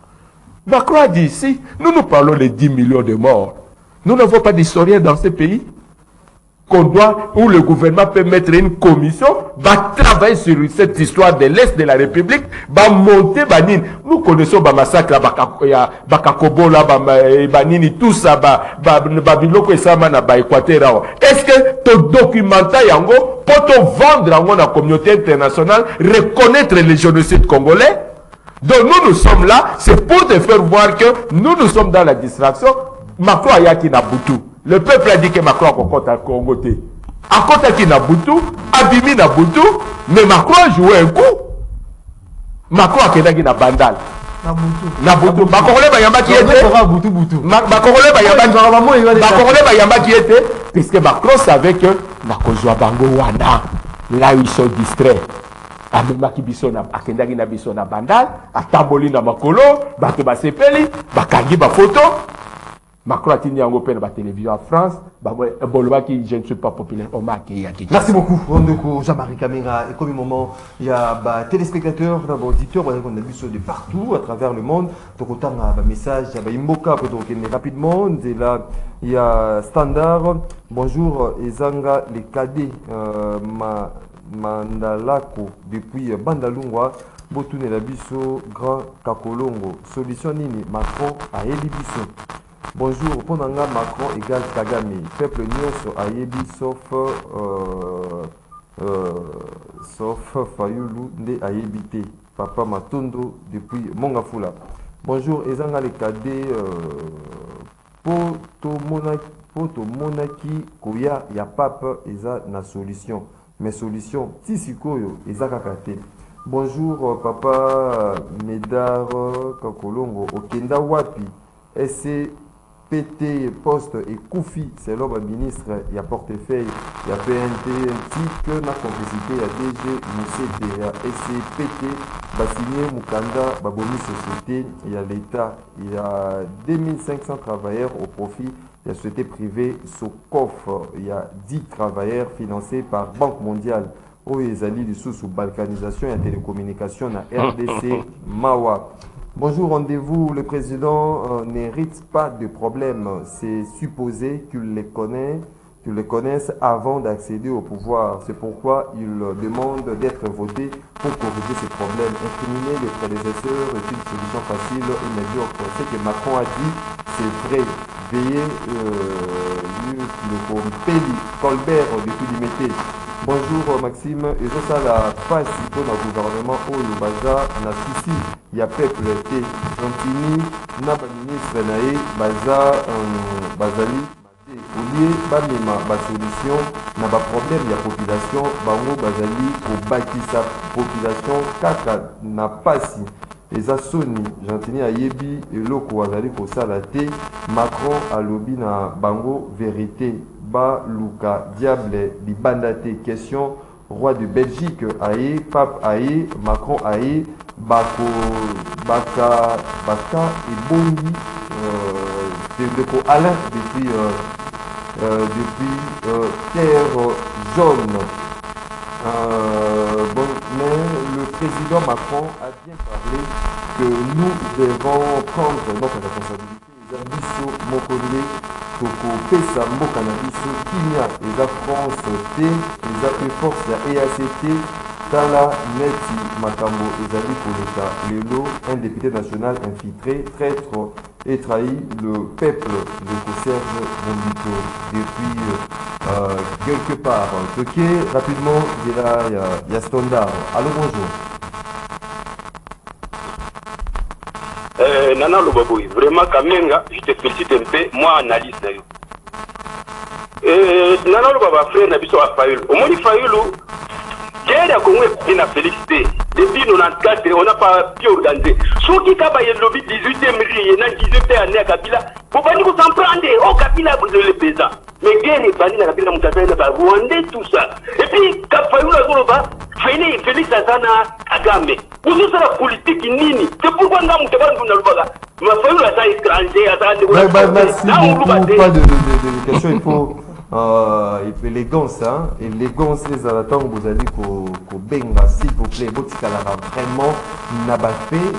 Macron a dit ici, nous parlons de 10 millions de morts. Nous n'avons pas d'historien dans ce pays où le gouvernement peut mettre une commission, va travailler sur cette histoire de l'Est de la République, va monter, nous connaissons le massacre à Bakakobola, Banini, tout ça, Babiloko et Samana, Équateur. Est-ce que ton documentaire, Yango, pour te vendre à la communauté internationale, reconnaître les génocides congolais? Donc nous sommes là, c'est pour te faire voir que nous sommes dans la distraction. Macron a yaki na Boutou. Le peuple a dit que Macron a compté à Congoté. A compté na Boutou, Abimi na Boutou, mais Macron a joué un coup. Macron a kédagi na Bandal. Na Boutou. Macron ba yamba qui était. Macron ba yamba qui était. Puisque Macron savait que na kozwa bango wana. Là où ils sont distraits. Amemaki biso na akendaki na biso na Bandal, atamboli na makolo, bato basepeli, bakangi ba photo. Macron a tenu en open la télévision en France. Je ne suis pas populaire. Merci beaucoup, Rondoko, Jean-Marie Kamera. Et comme un moment, il y a des téléspectateurs, des auditeurs, on a vu ça de partout à travers le monde. Donc autant un message, il y a Imboka pour rapidement. Et là, il y a Standard. Bonjour, Ezanga, les cadets, Mandalako, depuis Bandalungwa. Botune la biso, Grand Kakolongo. Solution nini, Macron a éli biso. Bonjour, Ponanga Macron égale Kagame. Peuple nyonso ayebi sauf Fayulu nde ayebi te. Papa Matondo depuis Mongafula. Bonjour, ezanga les cadets poto monaki koya ya pape eza na solution. Mais solution tisikoyo eza kakate. Bonjour, papa Medar Kakolongo okenda wapi. SC PT, Poste et Koufi, c'est l'homme ministre, il y a portefeuille, il y a PNT, TIC, na complicité, il y a DG, Moussete, il y a SCPT, Bassigné, Mukanda, Babomi Société, il y a l'État, il y a 2500 travailleurs au profit, il y a société privée, Socof, il y a 10 travailleurs financés par Banque mondiale, Oyezali, sous balkanisation et télécommunication, na RDC, Mawa. Bonjour, rendez-vous. Le président n'hérite pas de problème. C'est supposé qu'il les connaisse avant d'accéder au pouvoir. C'est pourquoi il demande d'être voté pour corriger ces problèmes. Incriminer les prédécesseurs est une solution facile et médiocre. Ce que Macron a dit, c'est vrai. Veillez le Peli, Colbert depuis Limité. Bonjour Maxime, et ça la face pour le gouvernement au Baza na souci, il y a peuple T, Gentini, na ministre nae, Baza, Bazali, Oulié, Bamema, ba solution, na ba problème ya population, bango Bazali, au bâtissa population, kaka na pasi. Eza Sony, Gentini a yebi, et loko Azali ko salate, Macron a lobby na bango vérité. Luka, Diable, Libandate, question, roi de Belgique, Aïe, Pape Aïe, Macron Aïe, Baka et Bongi, de Alain depuis Terre Jaune. Mais le président Macron a bien parlé que nous devons prendre notre responsabilité. Zabiso Mokole, Toko Pesa Mboka na biso Kinya, eza France T, eza pe force ya EACT, Tala Neti Makambo ezali koleka lelo, un député national infiltré, traître et trahi le peuple de Serge Bombito depuis quelque part. Ok, rapidement, il y a Standard. Allô, bonjour. Nana Lobaboui, vraiment Kamenga, je te félicite un peu, moi analyse d'ailleurs. Nana Lobaba frère Nabiso a Fayulu. Au moins Fayulu, guerre à Congo est a félicité. Depuis 94, on n'a pas pu organiser. Ceux qui travaillent le lobby 18e il y a 18e année à Kabila, faut pas nous s'en prendre. Oh Kabila, vous le pesant. Mais guerre est bannie à Kabila, Moutafen, Rwandais, tout ça. Et puis, Fayulu a Félix Azana Kagame. Vous êtes la politique nini. C'est pourquoi nous avons Fayulu aza étranger, aza ndeko na Merci beaucoup. Pas de questions. Il faut élégance, hein. Élégance, les alatants, vous allez qu'au benga, s'il vous plaît. Botikalava, vraiment, n'a pas fait,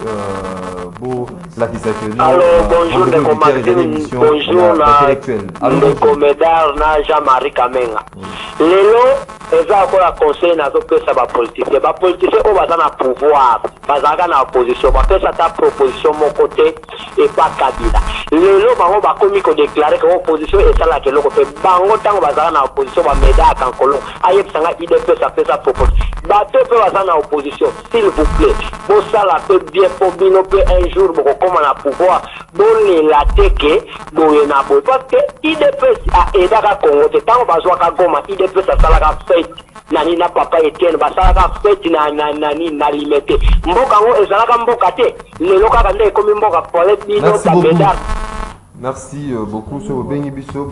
la qui s'appelle. Alors, bonjour, Ndeko Maxime. Bonjour, Ndeko Médard, na Jean-Marie Kamenga. Lelo, eza akola conseil na zopesa ba politicien. Ba politicien, o baza na pouvoir. Bazaka na opposition. Bapesa ta proposition mon côté et pas Kabila. Lelo, bango bakomi ko déclarer que opposition esala ke loko pe bango tango bazaka na opposition ba meda akankolo. Ayeb sanga IDP sa pesa proposition. Bato pe baza na opposition, s'il vous plaît. Bo sala pe bien pour bino pe un jour boko koma na pouvoir. Bon la teke boye na boye parce que IDP a edaka Congo te tango bazwa ka goma IDP sa sala ka fête. Nani na papa Etienne basalaka fête na limete mboka ngo ezalaka mboka te lelo kaka nde ekomi mboka pole bino ta medal. Merci beaucoup sur Bengi Bisso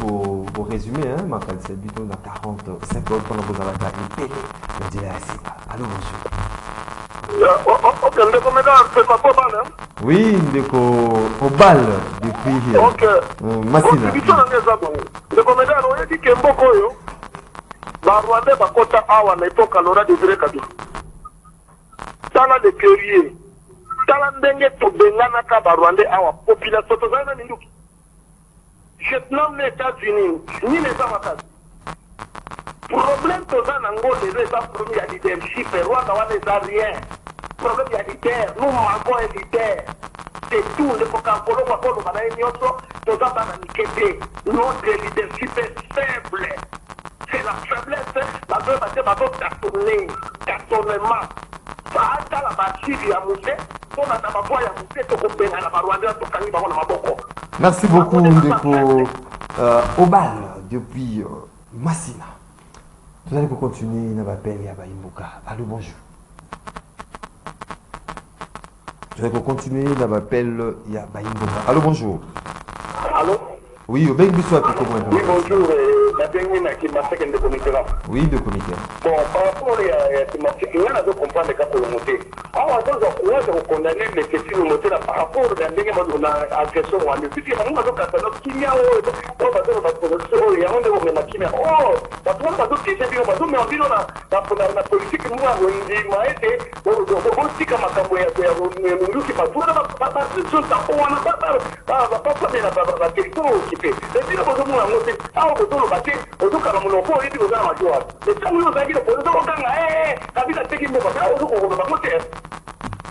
pour résumer hein ma c'est bito na 40 50 pendant vous allez carité le dire ainsi. Allô bonjour. Oui, ndeko au bal depuis OK. Massina. Ndeko medal on dit que mboko yo ba Rwanda bakota awa na epoka Laurent Désiré Kabila. Tala de guerrier. Tala ndenge to bengana ka ba Rwanda awa population to zana minduki. Vietnam les États-Unis ni les Américains. Problème to zana ngode les problème ya leadership Rwanda wa les rien. Problème ya leader, nous manquons un leader. C'est tout le Coca-Cola wa ko ba na nyoso to zana na nikete. Notre leadership est faible. C'est la faiblesse, la veuve a dit cartonnement. Ça a la bâtille à monter, on a ma voix à monter, tout comme à la Rwanda, tout comme à la Boko. Merci beaucoup, Ndeko Obal, depuis Massina. Vous allez continuer, on va appeler à Baïmboka. Allô, bonjour. Vous allez continuer, on va appeler à Baïmboka. Allô, bonjour. Allô? Oui, au Bengi Bisso, comment oui, bonjour. La dernière qui m'a fait de comité. Oui, de comité. Bon, par rapport à ce marché, il y a deux comprendre les cas pour le monter. Alors, moi, je condamner les questions de monter par rapport à la dernière agression. Si tu as un catalogue qui y a, on va dire la production, il y a un de qui y a. Oh, parce que on va dire que c'est bien, mais on dit la politique, nous, on dit, mais c'est, on dit que ma campagne, nous qui pas tout, on n'a pas la question occupée. Et puis, on va monter. Ah, on va monter.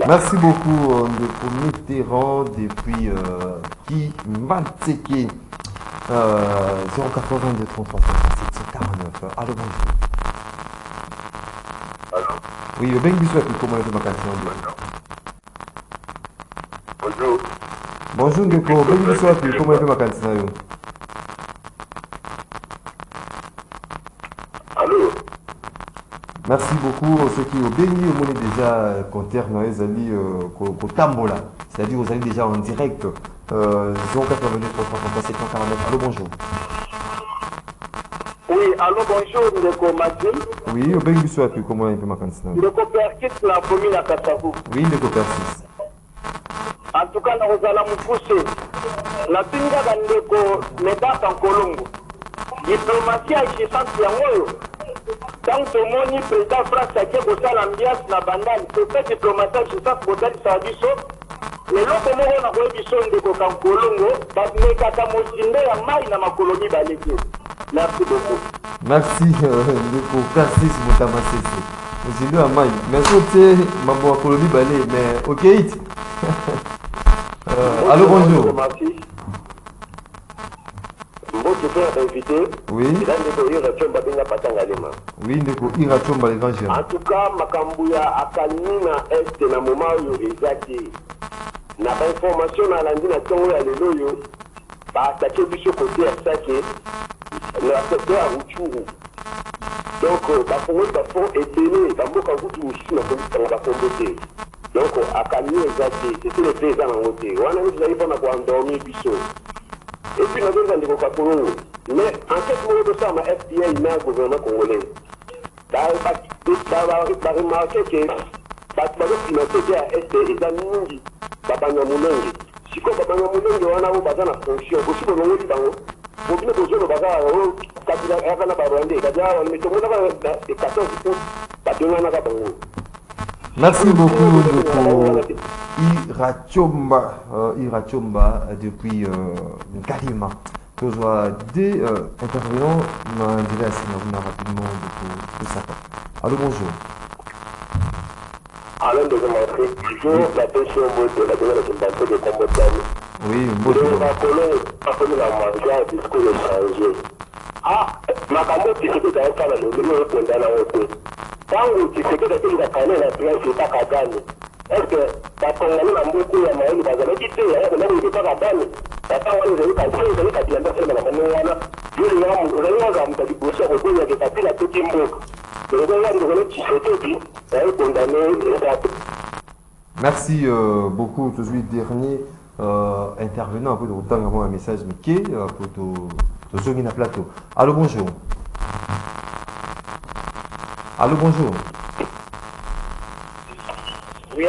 Merci beaucoup de Mitterrand depuis qui Manteke 082 33 749. Allô, bonjour. Oui, le Bengi Bisso comment est ma question. Bonjour. Bonjour, Ndeko. Bengi Bisso comment est ma question. Merci beaucoup ceux qui ont béni au monde déjà compteur dans les alliés au Tambola, c'est-à-dire aux alliés déjà en direct 082 333 749. Allô, bonjour. Oui, allô, bonjour, Ndeko Maxime. Oui, au Bengi Bisso comment est ma question. Ndeko Persiste la commune à Kassavou. Oui, Ndeko Persiste. En tout cas, nous allons nous pousser. La pinga Ndeko Médard en Colombo. Diplomatie à Chissanti Yangoyo. Tant que mon président France a dit que ça l'ambiance na bandane, peut-être diplomatie à Chissanti Botali Sadiso. Mais l'autre mot on a vu du son de Colombo, mais kata mosinde ya mai na makolonie baleki. Merci beaucoup. Merci Ndeko Persiste Motamasese. Mosinde ya mai. Merci au mambo makolonie balé, mais OK it. Allô, bonjour. Merci. Votre frère invité. Oui. Oui, Ndeko Ira Chomba les grands géants. En tout cas, Makambuya Akalina Est na moment où exact. Na ba information na landi na tongo ya lelo yo. Ba attaquer biso côté à ça que le secteur à Ruchuru. Donc ba pour ba pour ételer ba mboka kutu mushi na ko ba kombote. Donc Akalina exact, c'était le président en côté. Wana nous allons pas na endormir biso. Et puis, nous avons dit que mais en quelque moment de ça, ma FPA, il y a un gouvernement congolais. Il a remarqué que le financier de la SPA est un mini, sikoyo babanga molenge wana oyo baza na fonction bosi bolongoli bango bobino bozolo baza oyo kabila yaka na barwande kadi awa metongonaka de 14 po babenganaka bango. Merci beaucoup Ndeko Irachomba depuis Kalima. Toujours des intervenants dans divers rapidement de ça. Allô, bonjour. Alors, de la question de la de Combotan. Oui, bonjour. Ah, ma camoufle qui se fait dans le milieu de la haute. Tango qui se fait dans la canne, la place est pas à gagner. Est-ce que la Congolais a beaucoup de moyens de la quitté, elle n'est pas à gagner. La Congolais a eu qu'à faire, elle a dit à la Manoana, je l'ai à du procès au bout de la pile à tout le monde. Le gouvernement qui se fait, elle est condamnée. Merci beaucoup. Tout de suite, dernier intervenant pour autant avoir un message Mickey pour tout sur le plateau. Allô, bonjour. Allô, bonjour. Oui,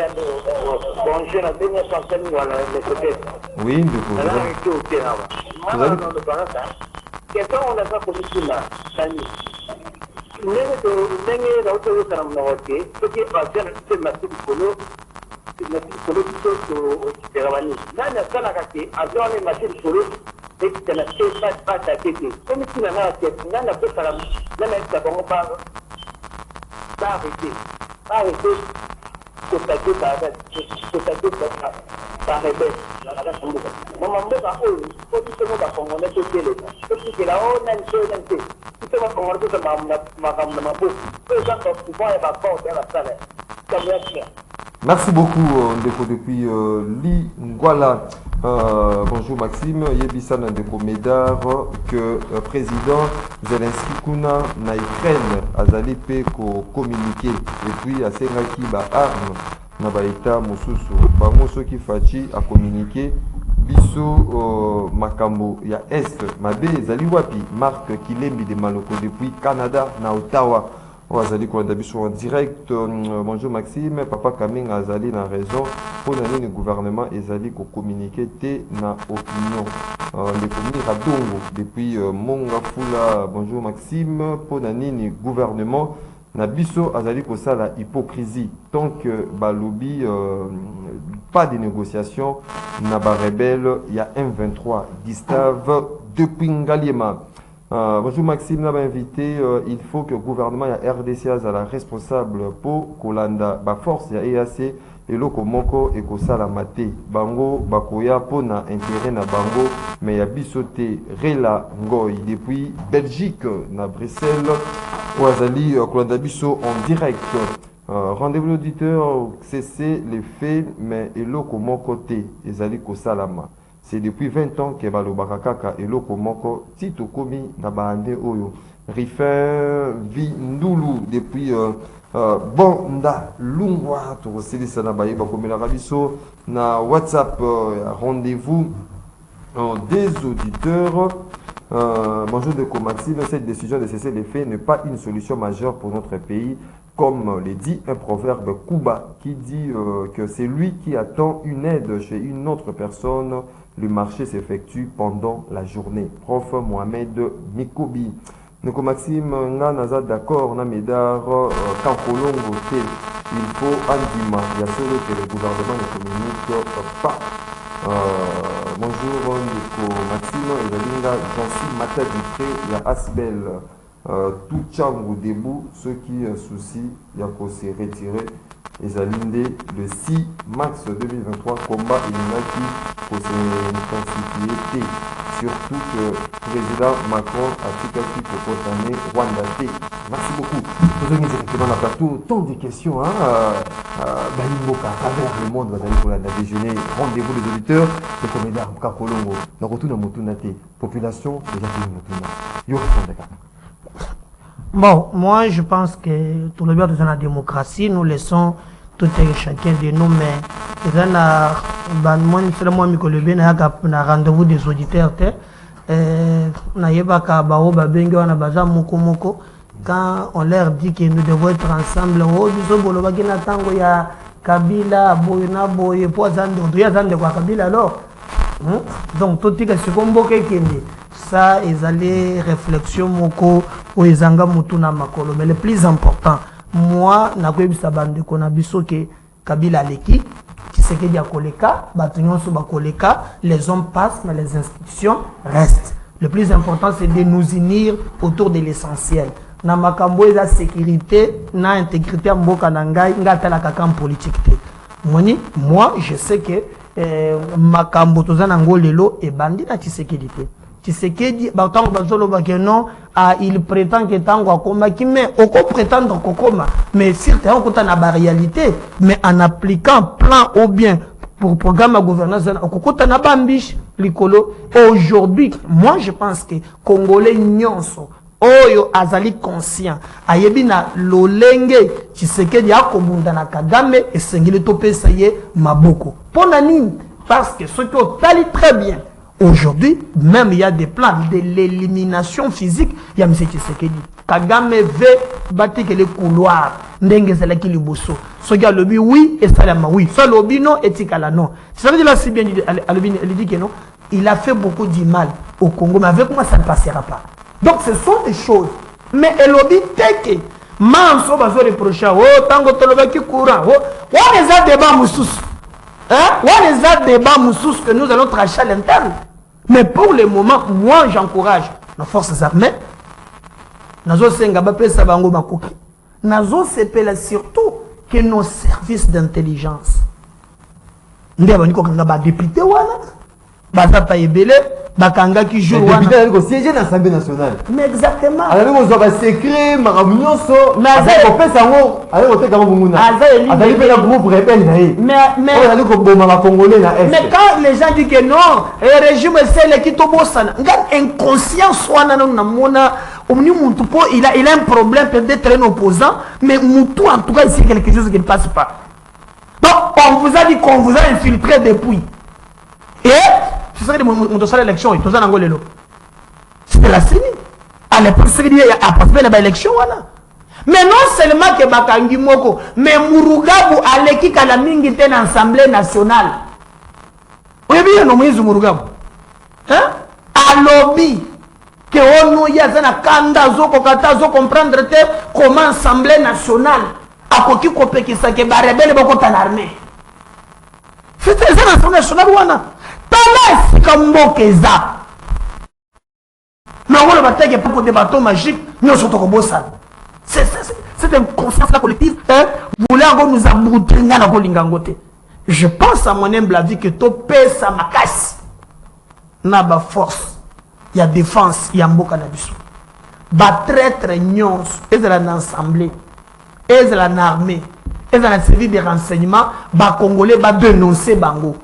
bonjour, la dernière personne, voilà, le côté. Oui, du coup. Là, on est au terrain. Moi, on ne parle pas. Qu'est-ce qu'on a fait pour ce là? N'est-ce pas au terrain, ce qui est passé, c'est ma petite polo. Na solo terawani nani sana kati azone machine solo ekitana pas ta tete comme si na tete nani pesa nani ta bongo pas arrêter contacter par rebelle la sombo maman mboka o ko tu mo ba kongo na tete le ko tu la o nani so nani te tu mo kongo ko ma bo ko ça ko pouvoir ba ko ya la sala comme ça. Merci beaucoup Ndeko depuis Lingwala. Bonjour Maxime, Yebisa Ndeko Médard que président Zelensky Kuna na Ukraine azali pe ko communiquer et puis asengaki ba arme na ba état mosusu bango soki fachi a communiquer biso makambo ya est mabe ezali wapi Marc Kilembi de Maloko depuis Canada na Ottawa. Azali en direct. Bonjour Maxime, Papa Kaming Azali na raison pour le gouvernement Azali ko communiquer té na opinion. Les communes Radongo depuis Monga Fula. Bonjour Maxime, pour le gouvernement na biso Azali ko ça la hypocrisie tant que balobi pas de négociation na ba rebelle il y a M23 Gustave depuis Ngaliema. Bonjour Maxime, nous avons invité. Il faut que le gouvernement et la RDC soit la responsable pour Kolanda, la force et EAC et le Komoko et Kosala Mate. Bango, Bakoya, pour na intérêt na Bango, mais il y a bisoté Rela Ngoy depuis Belgique, na Bruxelles, Ouazali, Kolanda Bisso en direct. Rendez-vous l'auditeur, cessez les faits, mais et le Komoko T, Ezali Kosalama. C'est depuis 20 ans que Balo Barakaka et Loko Moko Tito Komi Nabande Oyo. Rifin Vindulu depuis Bonda Lungwa to Sili Sanabaye Bakomela Rabiso na WhatsApp rendez-vous des auditeurs. Bonjour de Maxime, cette décision de cesser les faits n'est pas une solution majeure pour notre pays. Comme le dit un proverbe Kuba qui dit que c'est lui qui attend une aide chez une autre personne. Le marché s'effectue pendant la journée. Prof Mohamed Mikobi. Donc Maxime, Naza d'accord, Namedar, Kankolongo, il faut Andima. Il y a solo que le gouvernement ne communique pas. Bonjour, Maxime, et Linga, Jancy, Mata Dupré, il y a Asbel, tout Tchangou debout, ceux qui soucient, il y a qu'à se retirer. Ezalinde le 6 mars 2023, combat Ilunaki pour s'intensifier. Surtout que le président Macron a tout à fait condamné Rwanda. Merci beaucoup. Nous avons effectivement dans le plateau tant de questions. Balimboka, à travers le monde, vous allez pour la déjeuner. Rendez-vous les auditeurs. Le comédien Kakolongo. Nous retournons à Motunate. Population, déjà dit Motuna. Yo, bon, moi je pense que tout le bien dans la démocratie, nous laissons tout et chacun de nous, mais c'est le rendez-vous des auditeurs. Quand on leur dit que nous devons être ensemble, Kabila, Boyna, Boye, Kabila, alors Donc totika sikomboke kende ça ezali réflexion moko o ezanga mutuna makolo, mais le plus important moi nakoyebisa bandeko na biso ke Kabila leki Tshisekedi a koleka bato nyonso bakoleka, les hommes passent mais les institutions restent. Le plus important c'est de nous unir autour de l'essentiel. Na makambo eza sécurité na intégrité ya mboka na ngai ngatala kaka politique te. Moi je sais que makambo tozana ngolelo e bandi na Tshisekedi te. Tshisekedi batango bazolo bakeno il prétend que tango akoma ki mais oko prétendre kokoma mais certains kota na ba réalité mais en appliquant plan ou bien pour programme à gouvernance okota na bambish likolo. Aujourd'hui moi je pense que Congolais nyonso oyo azali conscient ayebi na lolenge Tshisekedi akobunda na Kagame esengeli topesa ye maboko pona nini parce que ce qui tali très bien aujourd'hui même il y a des plans de l'élimination physique ya M. Tshisekedi. Kagame veut bâtir les couloirs ndenge zelaki liboso ce qui a lobby oui et ça oui ça lobby non etikala non ça veut dire là si bien elle dit que non il a fait beaucoup du mal au Congo mais avec moi ça ne passera pas. Donc ce sont des choses. Mais elle lobby teke. Manso bazo reprocher. Oh tango toloba ki courant. Oh on les a débat moussous. Hein? On les a débat moussous que nous allons tracher à l'interne. Mais pour le moment, moi j'encourage nos forces armées. Nazo senga ba pesa bango makoki. Nazo sepela surtout que nos services d'intelligence. Ndé ba niko kanga ba député wana. Baza pa ebele. Bakanga qui joue député avec siège dans l'Assemblée nationale. Mais exactement. Alors on va secret maramunyoso. Mais on fait ça alors on fait comme bunguna. Azali pe la groupe rebelle naï. Mais on a dit que bon ma congolais na est. Mais quand les gens disent que non, le régime c'est le qui tobosana. Ngan inconscience wana na mona omni muntu po il a un problème peut-être un opposant mais mutu en tout cas c'est quelque chose qui ne passe pas. Donc on vous a dit qu'on vous a infiltré depuis. Et c'est ça que mon l'élection, c'était la CENI. À l'époque, c'est qu'il y a participé à l'élection. Mais non seulement que Bakangi Moko, mais Murugabu a l'équipe à la mingi dans l'Assemblée nationale. Oui, bien, non, mais Murugabu. Hein? À lobby, que on y a un kanda, zoko kata, zoko comprendre comment l'Assemblée nationale a koki kopé qui s'est rebelle beaucoup en armée. C'était l'Assemblée nationale, wana. Mais on va faire des bateaux magiques, nous sommes au Bossan. C'est une conscience collective. Vous voulez nous aboutir dans la Golingangote. Je pense à mon humble avis que tout pèse à ma casse. N'a pas force. Il y a défense, il y a un beau cannabis. Ba traître nyons, et de l'assemblée, et de l'armée, et de la service de renseignement, ba Congolais, ba dénoncer Bango.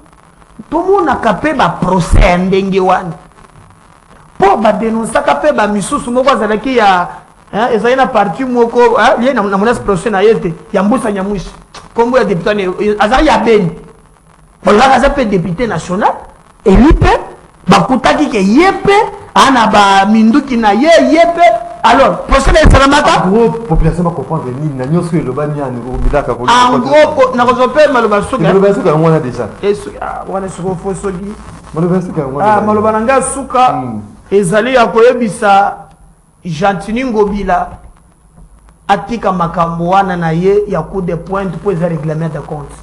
Tout le monde a capé ba procès ndenge wana. Pour ba dénoncer capé ba misusu moko azalaki ya ezali na parti moko lié na menace procès na yete ya mbusa nyamwishi. Kombo ya député azali ya Beni. Bolaka azape député national et lipe ba kutaki ke yepe ana ba minduki na yepe. Alors, procès de Salamata. En gros, population va comprendre ni na nyoso le bani en gros, na rezope maloba suka. Maloba suka on a déjà. Et wana suko fosogi. Maloba suka on a. Maloba nanga suka. Ezali ya koyebisa Gentini Ngobila atika makambo wana na ye ya coup de pointe pour les règlements de compte.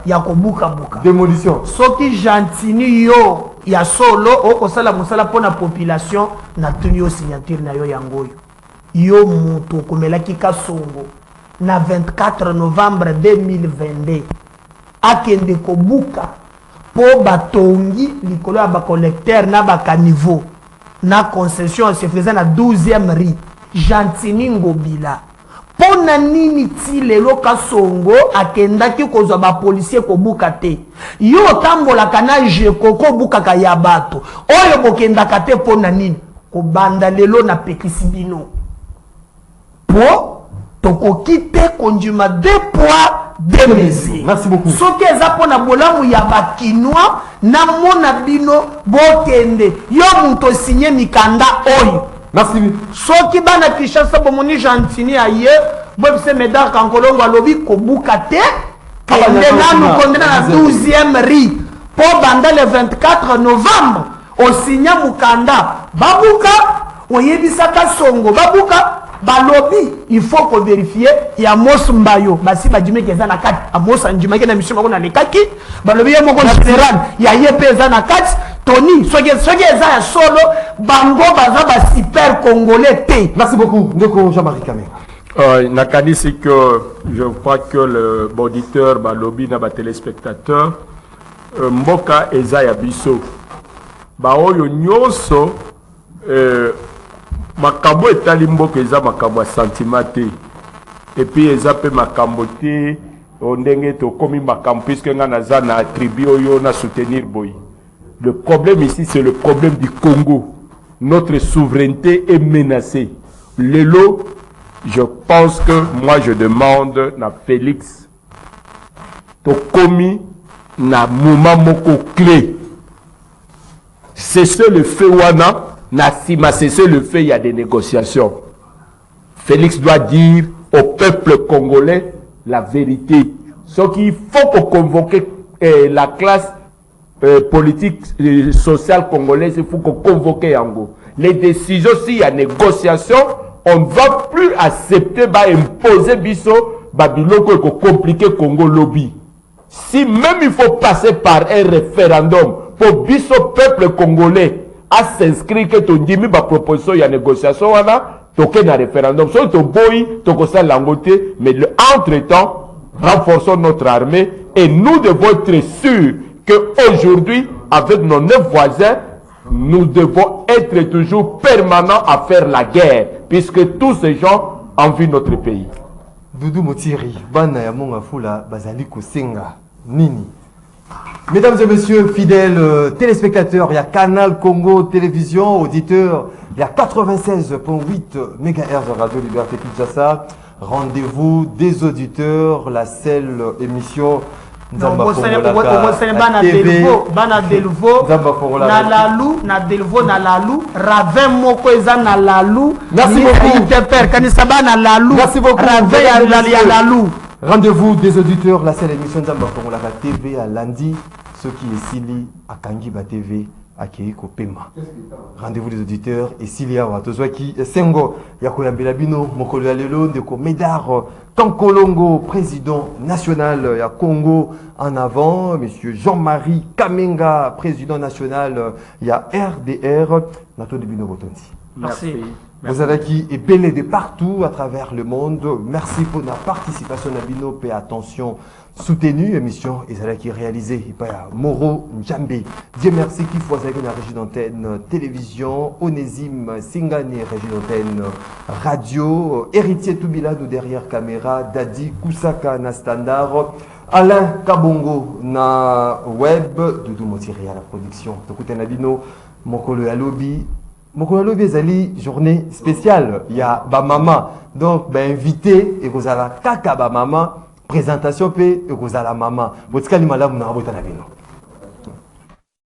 Yako buka. Démolition. Soki Gentini yo ya solo okosala musala pona population na tuni yo signature na yo yangoyo. Yo mutu komelaki Kasongo na 24 novembre 2022 akende kobuka po batongi likolo ya ba collecteur na ba caniveau na concession se faisait na 12e rue Gentini Ngobila. Pona nini ti lelo Kasongo akendaki kozwa ba policier ko buka te. Yo tambola kana je koko buka ka ya bato. Oyo bokendaka te pona nini ko banda lelo na pekisi bino. Po toko kite konjuma deux poids deux mesures. Merci beaucoup. Soki eza pona bolamu ya bakinois na mona bino bokende. Yo muto signé mikanda oyo. Merci. Soki bana Kinshasa bomoni Gentini aye, bobse Médard Kankolongo alobi kobuka te, kende nanu kondena na 12e rue. pour banda le 24 novembre au signa mukanda babuka oyebisaka songo babuka balobi il faut qu'on vérifie ya Amos Mbayo basi badime keza na kati Amos anjima na mission mako na lekaki balobi ya moko général ya yepe za na kati Tony soge eza ya solo bango baza ba super congolais te. Merci beaucoup ndeko Jean-Marie Kamé. Nakadisi que je crois que le auditeur balobi na ba téléspectateur mboka eza ya biso ba oyo nyonso makambo etali mboka eza makambo ya sentiment te et puis eza pe makambo te ndenge tokomi makambo puisque nga naza na tribu oyo na soutenir boy. Le problème ici c'est le problème du Congo. Notre souveraineté est menacée. Lelo, je pense que moi je demande na Félix tokomi na moment moko clé. C'est le fait wana na sima c'est le fait il y a des négociations. Félix doit dire au peuple congolais la vérité. Ce qu'il faut qu'on convoque la classe politique sociale congolaise, il faut qu'on convoque Yango. Les décisions s'il y a négociation, on ne va plus accepter imposer biso babiloko et compliquer Congo lobby. Si même il faut passer par un référendum pour biso peuple congolais à s'inscrire que ton dimi ba proposition ya négociation wana toke na référendum so to boy to ko sa langote mais entre-temps renforçons notre armée et nous devons être sûrs que aujourd'hui avec nos 9 voisins nous devons être toujours permanents à faire la guerre puisque tous ces gens envient notre pays. Doudou Motiri bana ya monga fula bazali kosenga nini. Mesdames et messieurs, fidèles téléspectateurs, il y a Canal Congo Télévision, auditeurs, il y a 96.8 MHz Radio Liberté Kinshasa. Rendez-vous des auditeurs, la seule émission Bana Delvo na lalu Ravin moko eza na lalu. Merci beaucoup. Merci beaucoup. Rendez-vous des auditeurs, la seule émission Nzamba Fongolaka TV à lundi, ce qui est Sili à Kangiba TV à Keiko Pema. Rendez-vous des auditeurs et Sili à Watozwaki Sengo Yakoya Belabino Mokolo Lelo Ndeko Médard Tankolongo, président national ya Congo en avant, monsieur Jean-Marie Kamenga, président national ya RDR Nato de Bino Botondi. Merci. Vous avez qui est belé de partout à travers le monde. Merci pour la participation à Bino et attention soutenue émission qui est réalisée par Moro Njambe. Dieu merci qui faut avec la régie d'antenne télévision, Onésime Singani régie d'antenne radio, héritier Toubila nous derrière caméra, Dadi Kusaka na standard, Alain Kabongo na web, Doudou Motiri à la production. Tokute Nabino, Mokolo Alobi. Mokolo Alobi ezali journée spéciale. Il y a ba mama donc ba invité et vous allez kaka ba mama présentation pe et vous allez maman. Botikali malamu na botana bino.